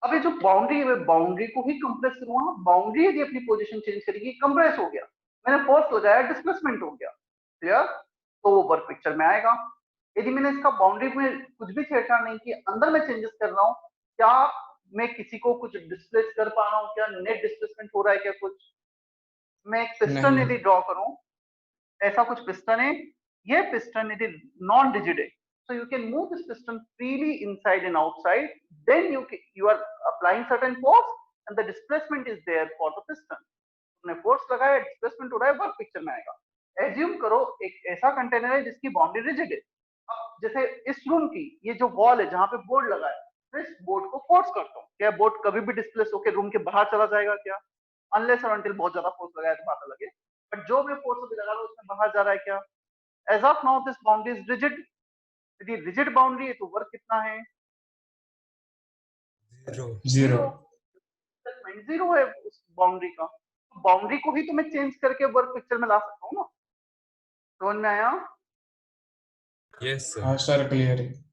अब ये जो बाउंड्री है, बाउंड्री को ही कंप्रेस करूंगा, बाउंड्री यदि अपनी पोजीशन चेंज करेगी, कंप्रेस हो गया, मैंने फोर्स लगाया, डिस्प्लेसमेंट हो गया, क्लियर, तो वो वर्क पिक्चर में आएगा। यदि मैंने इसका बाउंड्री में कुछ भी छेड़छाड़ नहीं की, अंदर में चेंजेस कर रहा हूँ, क्या मैं किसी को कुछ डिस्प्लेस कर पा रहा हूँ, क्या नेट डिस्प्लेसमेंट हो रहा है क्या कुछ? मैं एक पिस्टन नहीं। यदि ड्रॉ करूं, ऐसा कुछ पिस्टन है, ये पिस्टन यदि नॉन रिजिड है, so you can move this piston freely inside and outside, then you are applying certain force and the displacement is there for the piston. तुमने फोर्स लगाया, डिस्प्लेसमेंट हो रहा है, वर्क पिक्चर में आएगा। Assume करो एक ऐसा कंटेनर है जिसकी बाउंड्री रिजिड है। अब जैसे इस रूम की ये जो वॉल है जहां पे बोर्ड लगा है, मैं इस बोर्ड को फोर्स करता हूँ, क्या बोर्ड कभी भी डिस्प्लेस होकर रूम के बाहर चला जाएगा क्या? अनलेस और अनटिल बहुत ज्यादा फोर्स लगाया तो बात अलग है, बट जो मैं फोर्स अभी लगा रहा हूँ उसमें बाहर जा रहा है क्या? As of now this boundary is rigid. यदि रिजिड बाउंड्री है तो वर्क कितना है? 0। जीरो है उस बाउंड्री का। तो बाउंड्री को ही तो मैं चेंज करके वर्क पिक्चर में ला सकता हूँ ना। समझ में आया? Yes sir. हाँ सर, क्लियर है।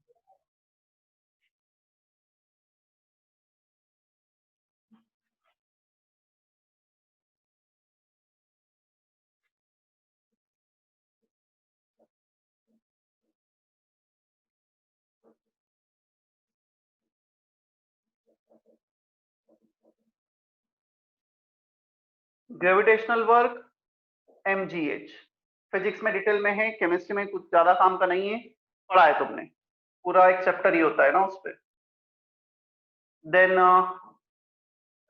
ग्रेविटेशनल वर्क mgh, फिजिक्स में डिटेल में है, केमिस्ट्री में कुछ ज्यादा काम का नहीं है, पढ़ा है तुमने, पूरा एक चैप्टर ही होता है ना उस पर। Then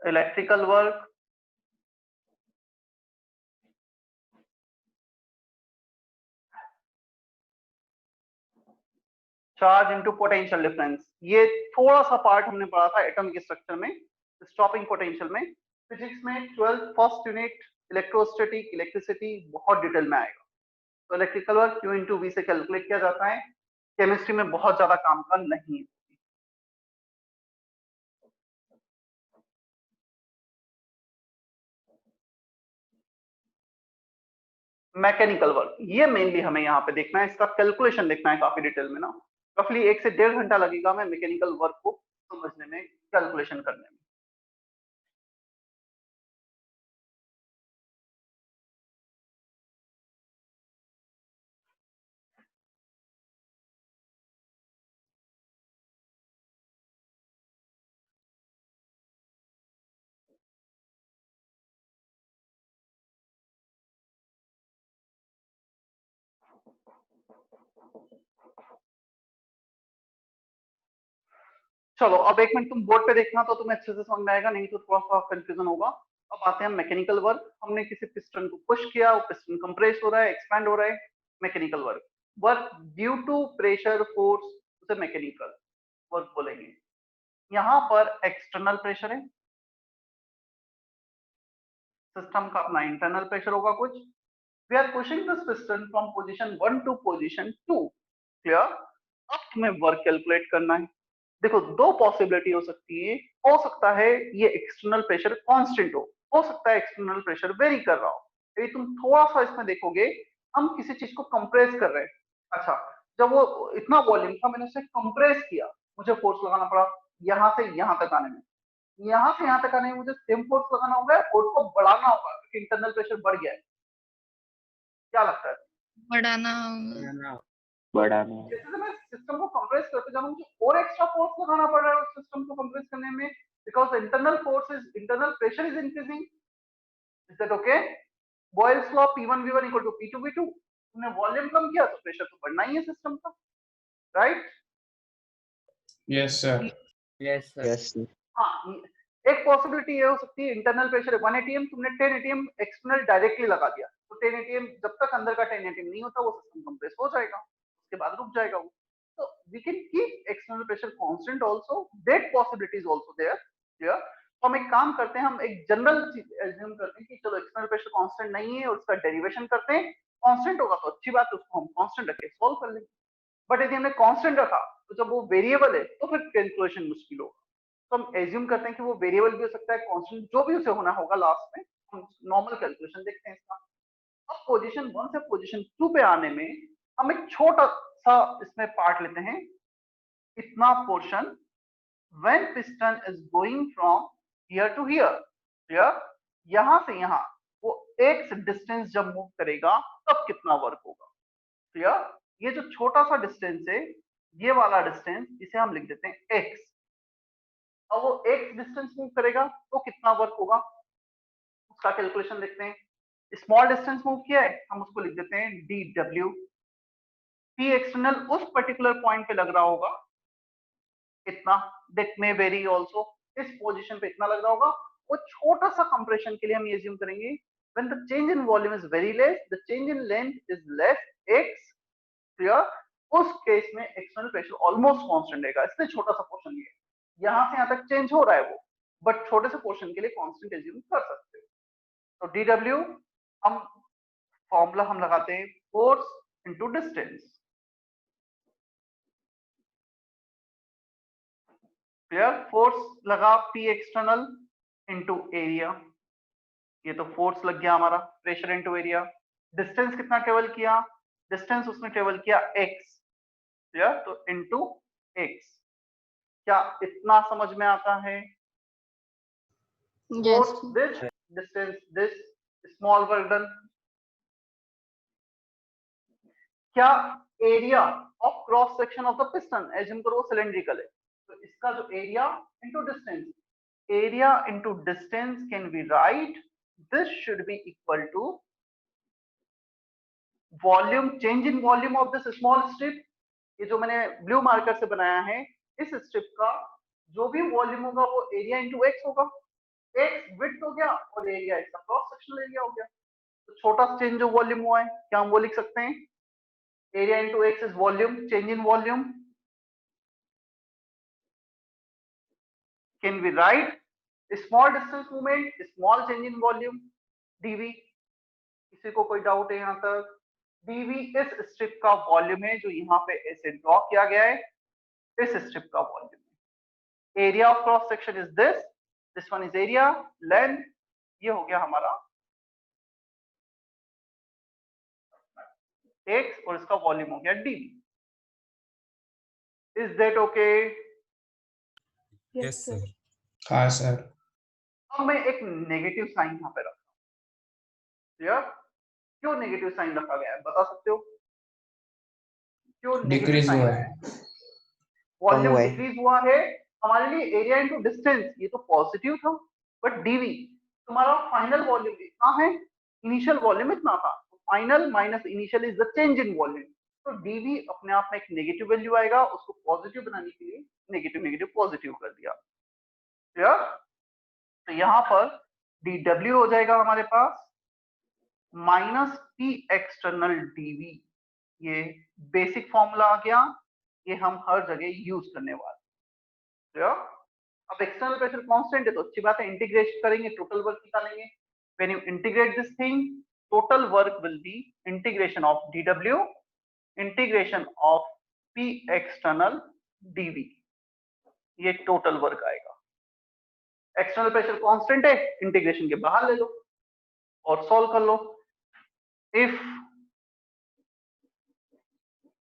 electrical work, charge into potential difference, ये थोड़ा सा पार्ट हमने पढ़ा था एटम के स्ट्रक्चर में, स्टॉपिंग पोटेंशियल में। फिजिक्स में 12th first unit electrostatic electricity बहुत डिटेल में आएगा। तो electrical work Q into V से कैलकुलेट किया जाता है, केमिस्ट्री में बहुत ज्यादा काम का नहीं है। मैकेनिकल वर्क, ये मेनली हमें यहाँ पे देखना है, इसका कैलकुलेशन देखना है काफी डिटेल में ना। रफली 1 से 1.5 घंटा लगेगा हमें मैकेनिकल वर्क को समझने में, कैलकुलेशन करने में। चलो अब 1 मिनट तुम बोर्ड पे देखना तो तुम्हें अच्छे से समझ में आएगा, नहीं तो थोड़ा सा कंफ्यूजन होगा। अब आते हैं मैकेनिकल वर्क। हमने किसी पिस्टन को पुश किया, वो पिस्टन कंप्रेस हो रहा है, एक्सपैंड हो रहा है, mechanical work. Work due to pressure force, उसे मैकेनिकल वर्क बोलेंगे। यहाँ पर एक्सटर्नल प्रेशर है, सिस्टम का अपना इंटरनल प्रेशर होगा कुछ। We are pushing this piston from position 1 to position 2, clear. अब तुम्हें वर्क कैलकुलेट करना है। देखो दो पॉसिबिलिटी हो सकती है, हो सकता है ये एक्सटर्नल प्रेशर कांस्टेंट हो सकता है एक्सटर्नल प्रेशर वेरी कर रहा हो। यदि तुम थोड़ा सा इसमें देखोगे, हम किसी चीज को कंप्रेस कर रहे हैं, अच्छा जब वो इतना वॉल्यूम था मैंने उसे कंप्रेस किया, मुझे फोर्स लगाना पड़ा यहाँ से यहाँ तक आने में, यहाँ से यहाँ तक आने में मुझे सेम फोर्स लगाना होगा, फोर्स को बढ़ाना होगा क्योंकि इंटरनल प्रेशर बढ़ गया है। क्या लगता है? बढ़ाना होगा। बढ़ाना। जैसे मैं सिस्टम को कंप्रेस करते जा रहा हूँ, मुझे और एक्स्ट्रा फोर्स लगाना पड़ रहा है उस सिस्टम को कंप्रेस करने में, because internal pressure is increasing. Is that okay? Boyle's law P1 V1 equal to P2 V2। तुमने वॉल्यूम कम किया तो प्रेशर तो बढ़ना ही है सिस्टम का, right? Yes sir. Yes sir. हाँ, एक पॉसिबिलिटी ये हो सकती है इंटरनल प्रेशर 1 atm, तुमने 10 atm एक्सटर्नल डायरेक्टली लगा दिया, तो 10 atm जब तक अंदर का 10 atm नहीं होता वो सिस्टम कंप्रेस हो जाएगा, उसके बाद रुक जाएगा वो। तो we can keep external pressure constant also, that possibility is also there, clear. तो हम एक काम करते हैं, हम एक जनरल चीज एज्यूम करते हैं कि चलो एक्सटर्नल प्रेशर कांस्टेंट नहीं है और उसका डेरिवेशन करते हैं, कांस्टेंट होगा तो अच्छी बात है, उसको हम कांस्टेंट रख के सॉल्व कर लेंगे। बट यदि हमने कांस्टेंट रखा तो जब वो वेरिएबल है तो फिर कैलकुलेशन मुश्किल होगा। तो हम एज्यूम करते हैं कि वो वेरिएबल भी हो सकता है, कांस्टेंट, जो भी उसे होना होगा, लास्ट में हम नॉर्मल कैलकुलेशन देखते हैं इसका। अब पोजीशन 1 से पोजीशन 2 पे आने में हम एक छोटा सा इसमें पार्ट लेते हैं, इतना portion when piston is going from here to here, clear? यहां से यहां वो x डिस्टेंस जब मूव करेगा तब कितना वर्क होगा, क्लियर? ये जो छोटा सा डिस्टेंस है, ये वाला डिस्टेंस, इसे हम लिख देते हैं x। अब वो x डिस्टेंस मूव करेगा तो कितना वर्क होगा, उसका कैलकुलेशन देखते हैं। स्मॉल डिस्टेंस मूव किया है, हम उसको लिख देते हैं dw। p एक्सटर्नल उस पर्टिकुलर पॉइंट पे लग रहा होगा इतना, दैट मे वेरी आल्सो, इस पोजीशन पे इतना लग रहा होगा। वो छोटा सा कंप्रेशन के लिए हम ये अज्यूम करेंगे when the change in volume is very less, the change in length is less x, clear? उस केस में एक्सटर्नल प्रेशर ऑलमोस्ट कांस्टेंट रहेगा, इसलिए छोटा सा पोर्शन ये, यहां से यहां तक चेंज हो रहा है वो, बट छोटे से पोर्शन के लिए कांस्टेंट अज्यूम कर सकते हो। तो dw हम फॉर्मूला हम लगाते हैं force into distance, clear? Force लगा P एक्सटर्नल इनटू एरिया, ये तो फोर्स लग गया हमारा, प्रेशर इनटू एरिया। डिस्टेंस कितना ट्रेवल किया, डिस्टेंस उसने ट्रेवल किया x, क्लियर? तो इनटू x। क्या इतना समझ में आता है? Yes. Force this, distance this, small work done। क्या area of cross section of the piston, assume करो सिलेंड्रिकल है, तो इसका जो area into distance, area into distance can be right, this should be equal to volume, change in volume of this small strip। ये जो मैंने blue marker से बनाया है, इस स्ट्रिप का जो भी वॉल्यूम होगा वो एरिया इंटू एक्स होगा, एक्स विड्थ हो गया और एरिया इसका क्रॉस सेक्शनल एरिया हो गया। तो छोटा चेंज जो वॉल्यूम हुआ है, क्या हम वो लिख सकते हैं, area into x is volume, change in volume can be right small distance movement, small change in volume dv। किसी को कोई डाउट है यहाँ तक? dv इस स्ट्रिप का वॉल्यूम है जो यहाँ पे ऐसे ड्रॉ किया गया है, इस स्ट्रिप का वॉल्यूम है। Area of cross section is this one is area, length ये हो गया हमारा x और इसका वॉल्यूम हो गया dv। Is that okay? Yes sir. हाँ सर। अब मैं एक नेगेटिव साइन यहाँ पे रखता हूँ, क्लियर? क्यों नेगेटिव साइन रखा गया है बता सकते हो? क्यों नेगेटिव डिक्रीज साइन हुआ है? है। वॉल्यूम हुआ है। डिक्रीज हुआ है, हमारे लिए एरिया इनटू डिस्टेंस ये तो पॉजिटिव था, बट डीवी तुम्हारा फाइनल वॉल्यूम इतना है, इनिशियल वॉल्यूम इतना था, final minus initial is the change in volume. तो डीवी अपने आप में एक नेगेटिव वैल्यू आएगा, उसको पॉजिटिव बनाने के लिए नेगेटिव नेगेटिव पॉजिटिव कर दिया, क्लियर? तो यहाँ पर dw हो जाएगा हमारे पास माइनस पी एक्सटर्नल डीवी, ये बेसिक फॉर्मूला आ गया, ये हम हर जगह यूज करने वाले हैं। अब एक्सटर्नल प्रेशर कांस्टेंट है तो अच्छी बात है, इंटीग्रेट करेंगे टोटल वर्क निकालेंगे। When you integrate this thing, total work will be integration of dw integration of p external dv, ये टोटल वर्क आएगा। एक्सटर्नल प्रेशर कांस्टेंट है, इंटीग्रेशन के बाहर ले लो और सॉल्व कर लो। If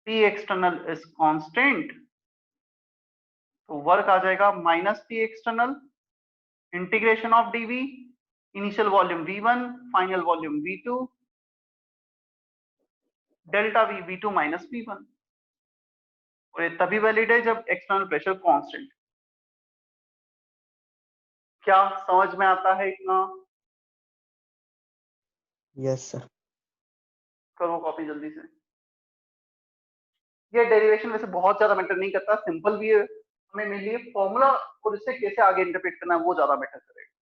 p external is constant तो वर्क आ जाएगा minus p external integration of dv, initial volume v1 final volume v2 delta v v2 minus v1, और ये तभी वैलिड है जब एक्सटर्नल प्रेशर कांस्टेंट। क्या समझ में आता है इतना? Yes sir. करो कॉपी जल्दी से। ये डेरिवेशन वैसे बहुत ज्यादा मैटर नहीं करता, सिंपल भी है, हमें मिली है फॉर्मूला और इससे कैसे आगे इंटरप्रेट करना है वो ज्यादा मैटर करेगा।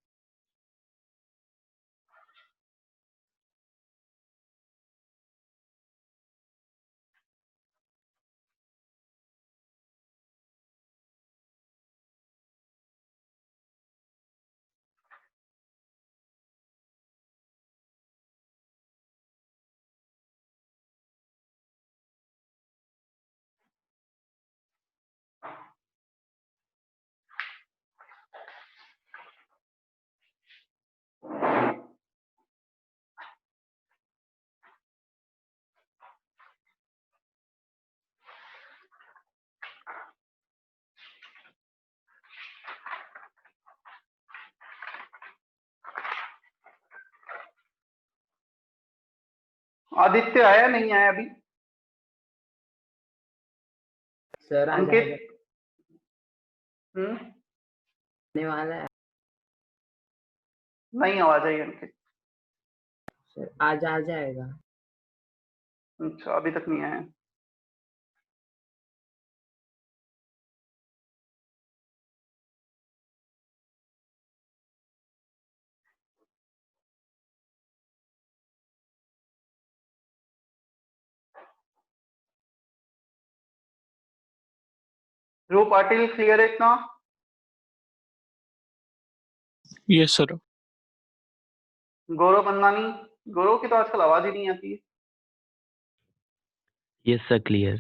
आदित्य आया नहीं आया अभी? सर आज अंकित? आने वाला है नहीं आवाज आई अंकित। सर, आज आ जाएगा। अच्छा अभी तक नहीं आया। ध्रुव पाटिल क्लियर है इतना? Yes sir. गौरव बंदानी? गौरव की तो आजकल आवाज ही नहीं आती है। Yes, sir, clear.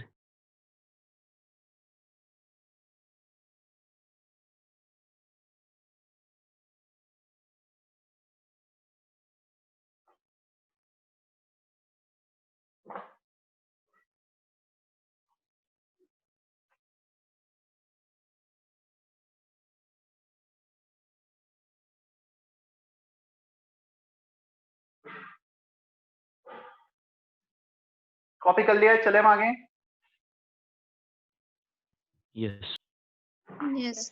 कॉपी कर लिया है, चले हम आगे। Yes. Yes.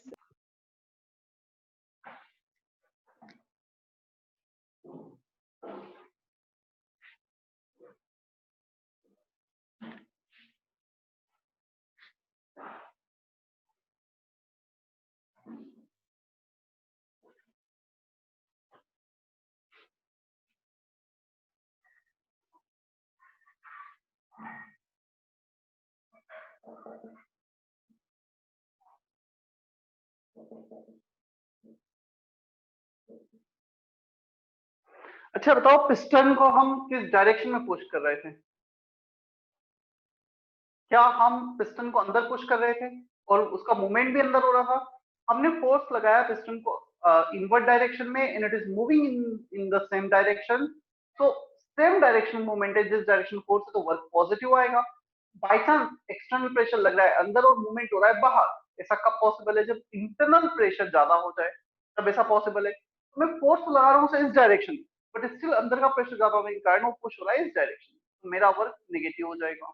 अच्छा बताओ, पिस्टन को हम किस डायरेक्शन में पुश कर रहे थे? क्या हम पिस्टन को अंदर पुश कर रहे थे और उसका मूवमेंट भी अंदर हो रहा था? हमने फोर्स लगाया पिस्टन को इनवर्ट डायरेक्शन में and it is moving in the same direction. तो सेम डायरेक्शन मूवमेंट है, जिस डायरेक्शन फोर्स है तो वर्क पॉजिटिव आएगा। बाई चांस एक्सटर्नल प्रेशर लग रहा है अंदर और मूवमेंट हो रहा है बाहर, ऐसा कब पॉसिबल है? जब इंटरनल प्रेशर ज्यादा हो जाए तब ऐसा पॉसिबल है। तो मैं फोर्स लगा रहा हूँ इस डायरेक्शन, बट स्टिल अंदर का प्रेशर ज्यादा होने के कारण वो पुश हो रहा है इस डायरेक्शन, तो मेरा वर्क नेगेटिव हो जाएगा।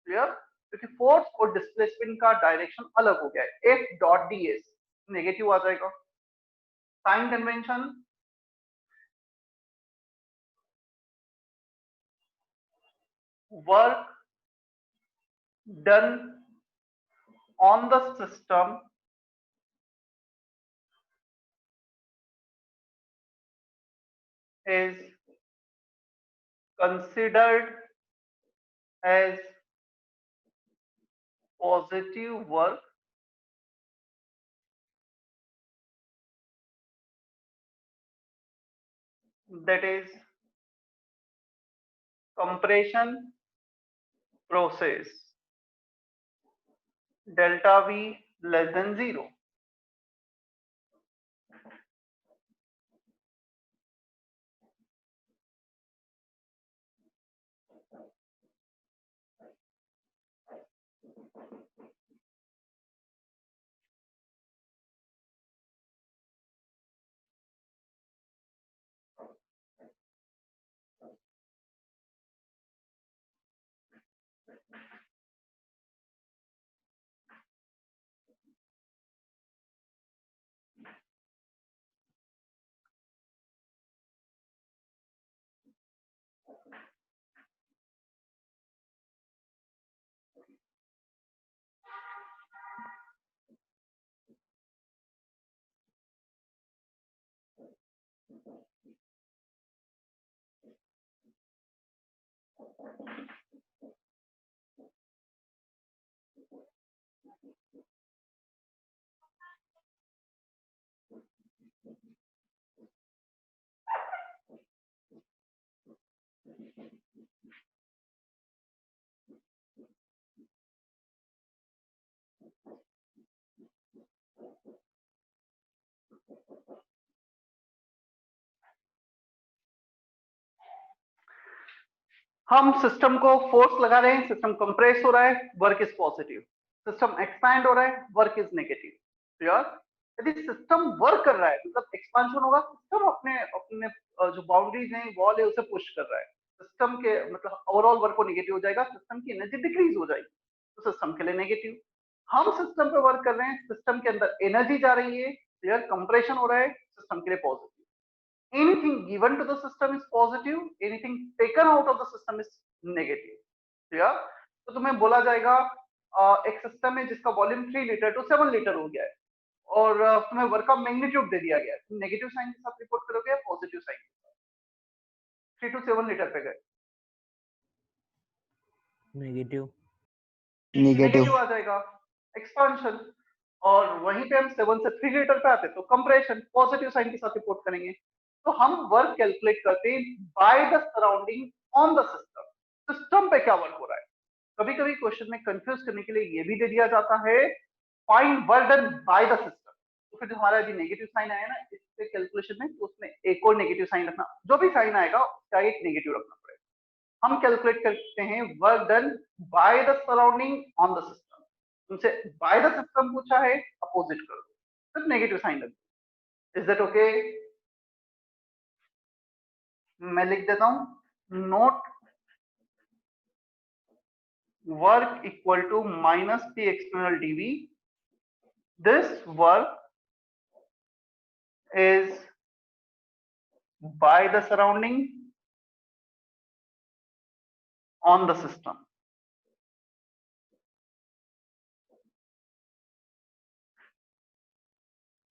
क्लियर? क्योंकि फोर्स और डिस्प्लेसमेंट का डायरेक्शन अलग हो गया है। F dot D S negative आ जाएगा। Sign convention, work done on the system is considered as positive work that is compression process delta V less than 0. हम सिस्टम को फोर्स लगा रहे हैं, सिस्टम कंप्रेस हो रहा है, work is positive. System expand हो रहा है, वर्क इज नेगेटिव। क्लियर? यदि सिस्टम वर्क कर रहा है मतलब एक्सपांशन होगा, सिस्टम अपने अपने जो बाउंड्रीज हैं, वॉल है, उसे पुश कर रहा है। सिस्टम के मतलब ओवरऑल वर्क को नेगेटिव हो जाएगा, सिस्टम की एनर्जी डिक्रीज हो जाएगी, तो सिस्टम के लिए नेगेटिव। हम सिस्टम पे वर्क कर रहे हैं, सिस्टम के अंदर एनर्जी जा रही है, क्लियर, कंप्रेशन हो रहा है, सिस्टम के लिए positive. Anything given to the system is positive, anything taken out of the system is negative, clear. तो तुम्हें बोला जाएगा एक सिस्टम है जिसका वॉल्यूम 3 लीटर टू 7 लीटर हो गया है और तुम्हें वर्क का मैग्नीट्यूड दे दिया गया है, तुम नेगेटिव साइन के साथ रिपोर्ट करोगे या पॉजिटिव साइन के साथ? 3 टू 7 लीटर पे गए, नेगेटिव नेगेटिव आ जाएगा, एक्सपांशन। और वहीं पे हम 7 से 3 लीटर पे आते तो कंप्रेशन, पॉजिटिव साइन के साथ रिपोर्ट करेंगे। तो हम वर्क कैलकुलेट करते हैं by the surrounding on the system, system पे क्या वर्क हो रहा है। कभी कभी क्वेश्चन में कंफ्यूज करने के लिए ये भी दे दिया जाता है find work done by the system. तो फिर जो हमारा जो नेगेटिव साइन आया ना इसके कैलकुलेशन में, तो उसमें एक और नेगेटिव साइन रखना, जो भी साइन आएगा उसका एक नेगेटिव रखना पड़ेगा। हम कैलकुलेट करते हैं work done by the surrounding on the system. तुमसे बाय द सिस्टम पूछा है, अपोजिट कर दो, सिर्फ नेगेटिव साइन रख दो। Is that okay? मैं लिख देता हूं, note work equal to minus P external d V, this work is by the surrounding on the system.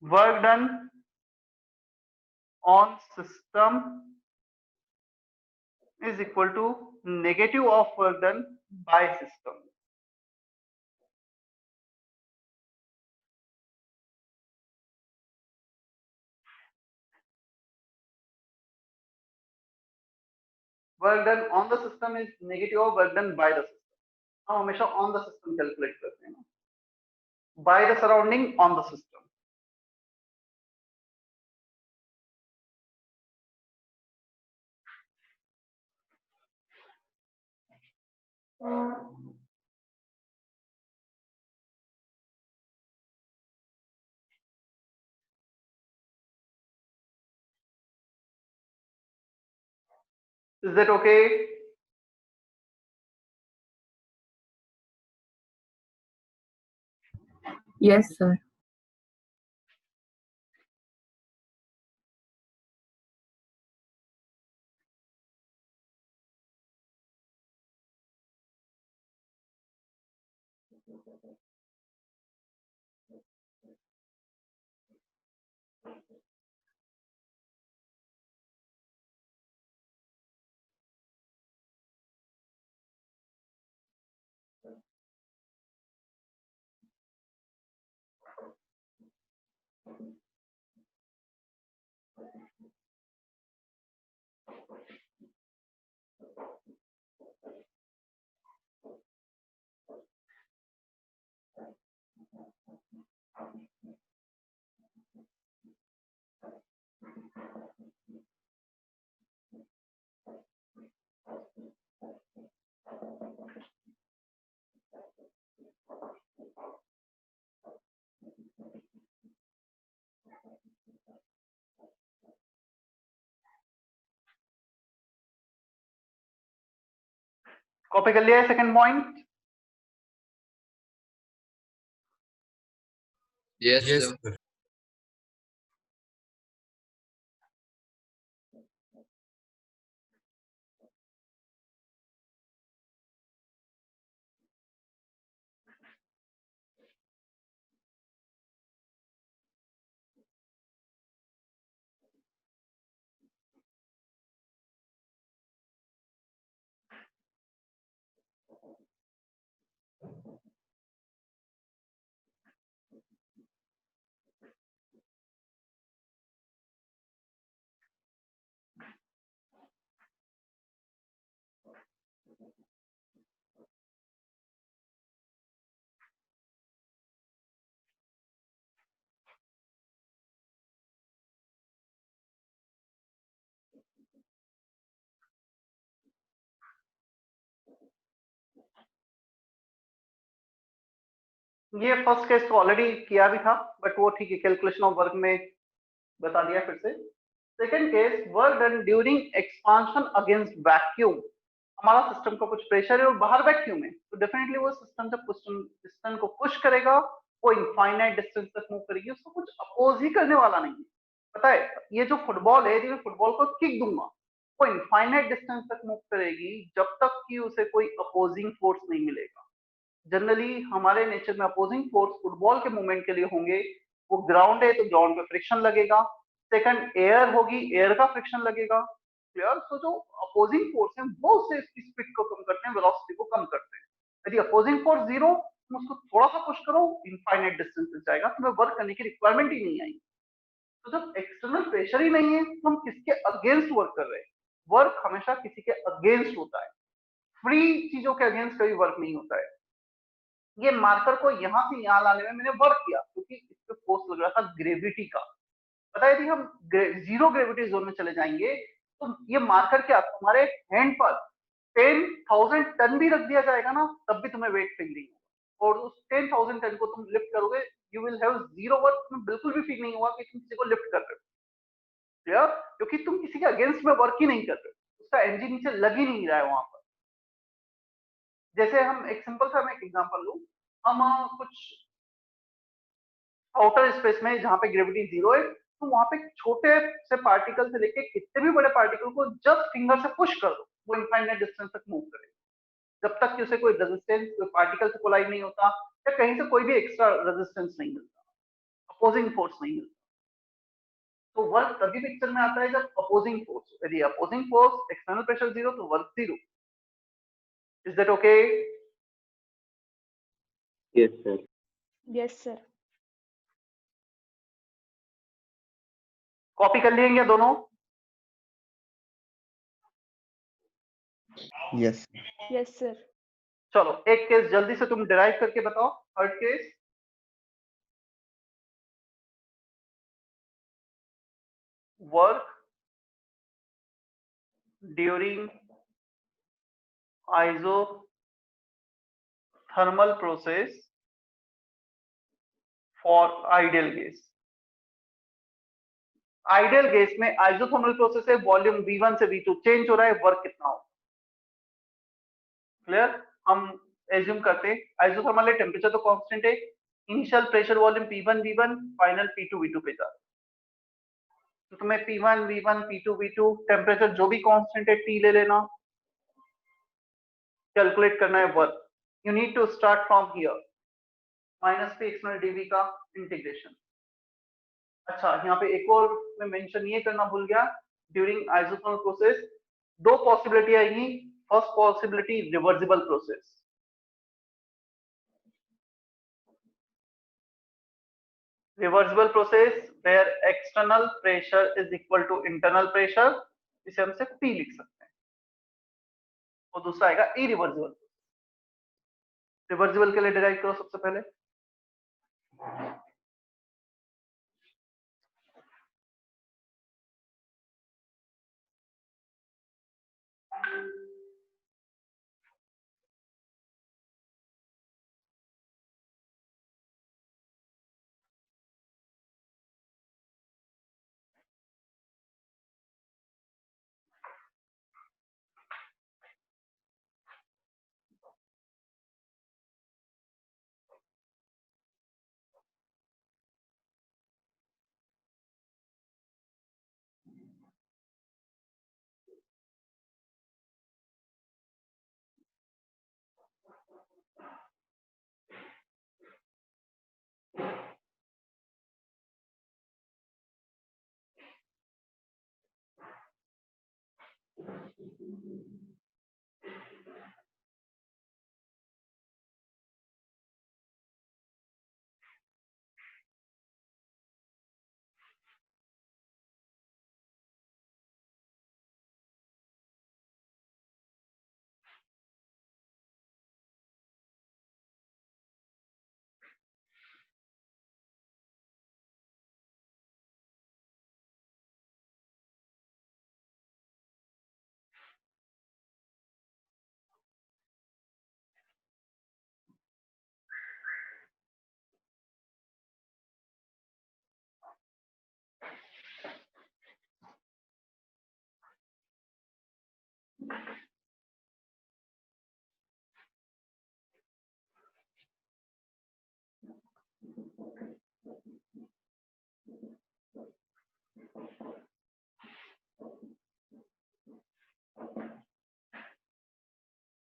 Work done on system is equal to negative of work done by system. Work done on the system is negative of work done by the system. हम हमेशा on the system calculate करते हैं ना, by the surrounding on the system. Is that okay? Yes, sir. Copy कर लिया है second point? Yes, Yes, sir. sir. ये first case तो ऑलरेडी किया भी था, बट वो ठीक है, कैलकुलेशन ऑफ वर्क में बता दिया फिर से। Second case, work done during expansion against vacuum. हमारा सिस्टम का कुछ प्रेशर है और बाहर वैक्यूम है, तो डेफिनेटली वो सिस्टम जब पिस्टन को पुश करेगा वो इनफाइनाइट डिस्टेंस तक मूव करेगी, उसको कुछ अपोज ही करने वाला नहीं है। पता है, ये जो फुटबॉल है, मैं फुटबॉल को किक दूंगा, वो इनफाइनाइट डिस्टेंस तक मूव करेगी जब तक कि उसे कोई अपोजिंग फोर्स नहीं मिलेगा। जनरली हमारे नेचर में अपोजिंग फोर्स फुटबॉल के मूवमेंट के लिए होंगे। वो ग्राउंड है तो ग्राउंड पे फ्रिक्शन लगेगा, सेकंड एयर होगी, एयर का फ्रिक्शन लगेगा। क्लियर? तो जो अपोजिंग फोर्स है वो उससे इसकी स्पीड को कम करते हैं, वेलोसिटी को कम करते हैं। यदि अपोजिंग फोर्स जीरो, तुम उसको थोड़ा सा पुश करो, इनफाइनाइट डिस्टेंस तक जाएगा, तुम्हें वर्क करने की रिक्वायरमेंट ही नहीं आएगी। तो जब एक्सटर्नल प्रेशर ही नहीं है तो हम किसके अगेंस्ट वर्क कर रहे हैं? वर्क हमेशा किसी के अगेंस्ट होता है, फ्री चीजों के अगेंस्ट कभी वर्क नहीं होता है। ये मार्कर को यहां से यहां लाने में मैंने वर्क किया क्योंकि इस पे फोर्स लग रहा था ग्रेविटी का। पता है, यदि हम जीरो ग्रेविटी जोन में चले जाएंगे तो ये मार्कर क्या, तुम्हारे हैंड पर 10,000 टन भी रख दिया जाएगा ना, तब भी तुम्हें वेट फील नहीं होगा। और उस 10,000 टन को तुम लिफ्ट करोगे, you will have zero work, तुम्हें बिल्कुल भी फील नहीं होगा कि तुम किसी को लिफ्ट कर रहे हो। क्लियर? क्योंकि तुम किसी के अगेंस्ट में वर्क ही नहीं कर रहे हो, उसका एनर्जी नीचे लग ही नहीं रहा है वहां पर। जैसे हम एक सिंपल सा मैं एक एग्जांपल लूं, हम कुछ आउटर स्पेस में जहां पे ग्रेविटी जीरो है, तो वहां पे छोटे से पार्टिकल से लेके कितने भी बड़े पार्टिकल को जस्ट फिंगर से पुश कर दो, वो इनफाइनाइट डिस्टेंस तक मूव करेगा जब तक कि उसे कोई रेजिस्टेंस, कोई पार्टिकल से कोलाइड नहीं होता या कहीं से कोई भी एक्स्ट्रा रेजिस्टेंस नहीं मिलता, अपोजिंग फोर्स नहीं मिलता। तो वर्क तभी पिक्चर में आता है जब अपोजिंग फोर्स, यदि opposing force external pressure zero तो work zero. Is that okay? Yes, sir. Yes, sir. Copy कर लिए क्या दोनों? Yes. Yes, sir. चलो एक केस जल्दी से तुम डिराइव करके बताओ। Third case, work during isothermal process for ideal gas। Ideal gas में आइसोथर्मल प्रोसेस है, वॉल्यूम V1 से V2 चेंज हो रहा है, वर्क कितना हो? क्लियर? हम एज्यूम करते हैं आइसोथर्मल है, टेम्परेचर तो कांस्टेंट है, initial pressure volume P1 V1, final P2 V2 पे जा रहा है। तो तुम्हें P1 V1 P2 V2 temperature जो भी कांस्टेंट है T ले लेना, कैलकुलेट करना है work. You need to start from here, minus P external d V का इंटीग्रेशन। अच्छा, यहाँ पे एक और मैं मेंशन ये करना भूल गया, ड्यूरिंग आइसोथर्मल प्रोसेस दो पॉसिबिलिटी आएगी। First possibility reversible process, reversible process where external pressure is equal to internal pressure, इसे हम सिर्फ P लिख सकते हैं। और दूसरा आएगा इरिवर्सिबल। रिवर्सिबल के लिए डिराइव करो सबसे पहले।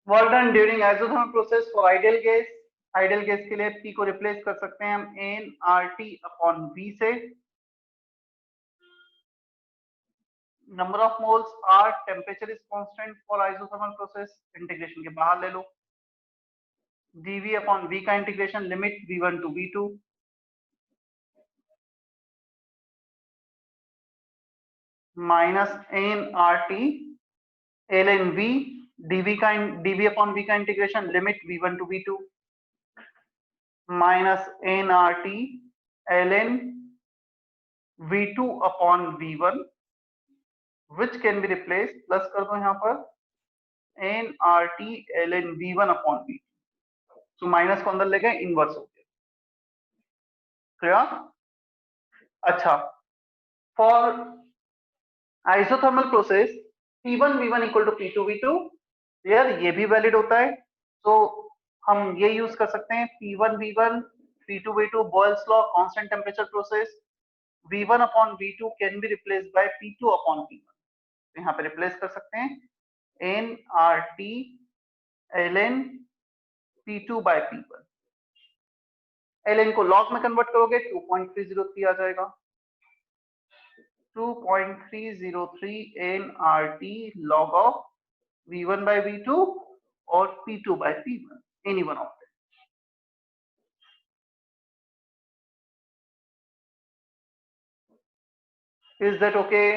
Work done during isothermal process for ideal gas. Ideal gas के लिए P को रिप्लेस कर सकते हैं हम nRT अपॉन V से। Number of moles R, temperature is constant for isothermal process, integration के बाहर ले लो। dV अपॉन V का integration, limit V1 to V2, minus nRT ln V, dV upon V का integration, limit V1 to V2, minus nRT ln V2 upon V1, which can be replaced, plus कर दो यहाँ पर nRT ln V1 upon V2, तो minus को अंदर ले गए, इनवर्स हो गया। क्लियर? अच्छा, for isothermal process P1 V1 equal to P2 V2, यार ये भी वैलिड होता है, तो हम ये यूज कर सकते हैं P1 V1 P2 V2, Boyle's law, constant temperature process, V1 upon V2 can be replaced by P2 upon V1, तो यहाँ पे रिप्लेस कर सकते हैं nRT ln P2 by P1। ln को लॉग में कन्वर्ट करोगे 2.303 आ जाएगा, 2.303 nRT log of V1 by V2 और P2 by P1, any one of them. Is that okay?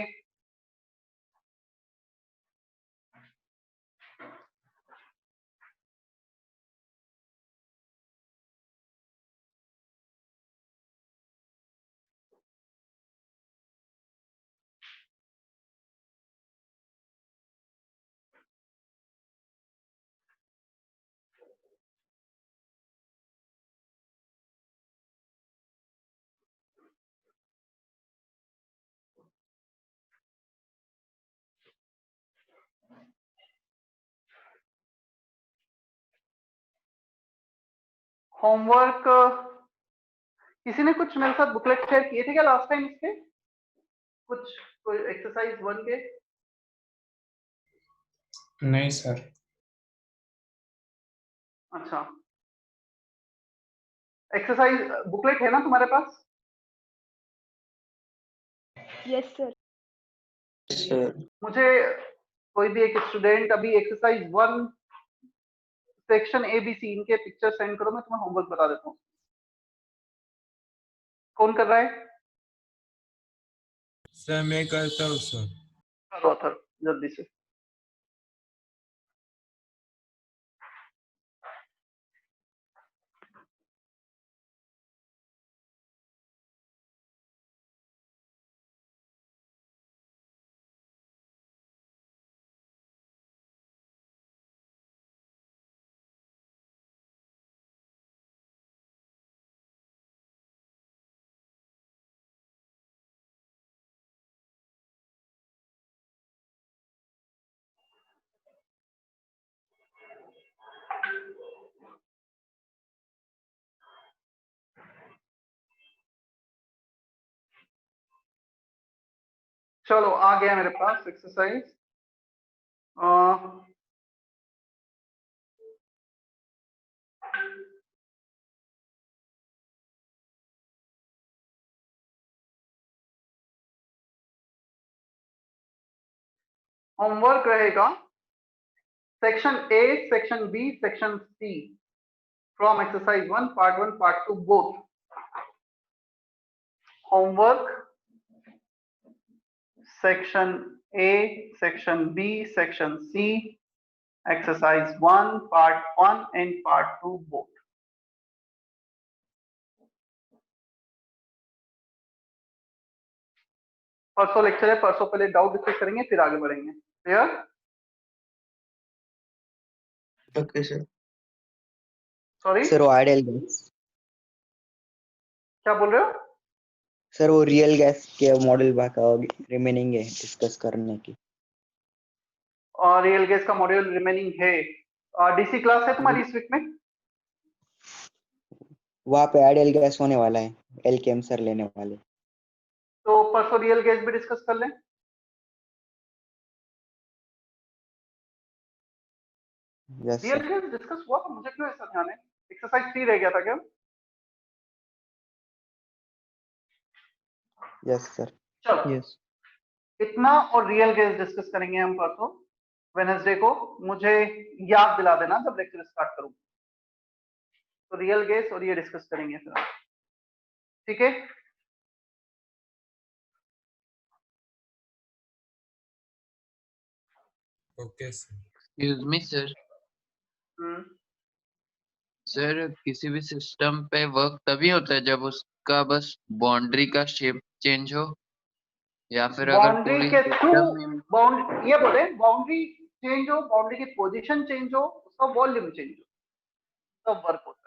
Homework किसी ने कुछ मेरे साथ बुकलेट शेयर किए थे क्या लास्ट टाइम इसके? कुछ कोई एक्सरसाइज 1 के? नहीं सर। अच्छा, एक्सरसाइज बुकलेट है ना तुम्हारे पास? Yes sir. सर मुझे कोई भी एक स्टूडेंट अभी एक्सरसाइज 1 सेक्शन ABC इनके पिक्चर सेंड करो, मैं तुम्हें होमवर्क बता देता हूँ। कौन कर रहा है? सर मैं करता हूँ सर। करो सर जल्दी से। चलो आ गया मेरे पास एक्सरसाइज। होमवर्क रहेगा section A, section B, section C from exercise 1 part 1 part 2 both. Homework section A, section B, section C, exercise 1 part 1 and part 2 both। परसों लेक्चर है, परसों पहले डाउट डिस्कस करेंगे फिर आगे बढ़ेंगे। Clear? Okay sir. Sorry sir वो ideal gas, क्या बोल रहे हो? सर वो रियल गैस के मॉडल रिमेनिंग है डिस्कस करने की। और रियल गैस का मॉड्यूल रिमेनिंग है। डीसी क्लास है तुम्हारी इस वीक में? वहाँ पे आइडियल गैस होने वाला है, एलकेएम सर लेने वाले। तो परसों रियल गैस भी डिस्कस कर लें। Yes real sir. Gas discuss हुआ था, मुझे क्यों ऐसा ध्यान है, एक्सरसाइज 3 रह गया था क्या? Yes sir. चलो यस इतना और रियल गैस डिस्कस करेंगे हम परसों वेडनेसडे को। मुझे याद दिला देना जब लेक्चर स्टार्ट करूं। तो रियल गैस और ये डिस्कस करेंगे फिर हम, ठीक है? Okay sir. Excuse me sir. Sir किसी भी सिस्टम पे वर्क तभी होता है जब उसका बस बाउंड्री का शेप चेंज हो, या फिर अगर बाउंड्री पूरी के थ्रू सिस्टम बाउंड्री, ये बोले बाउंड्री चेंज हो, बाउंड्री की पोजीशन चेंज हो, उसका वॉल्यूम चेंज हो, तब वर्क होता है।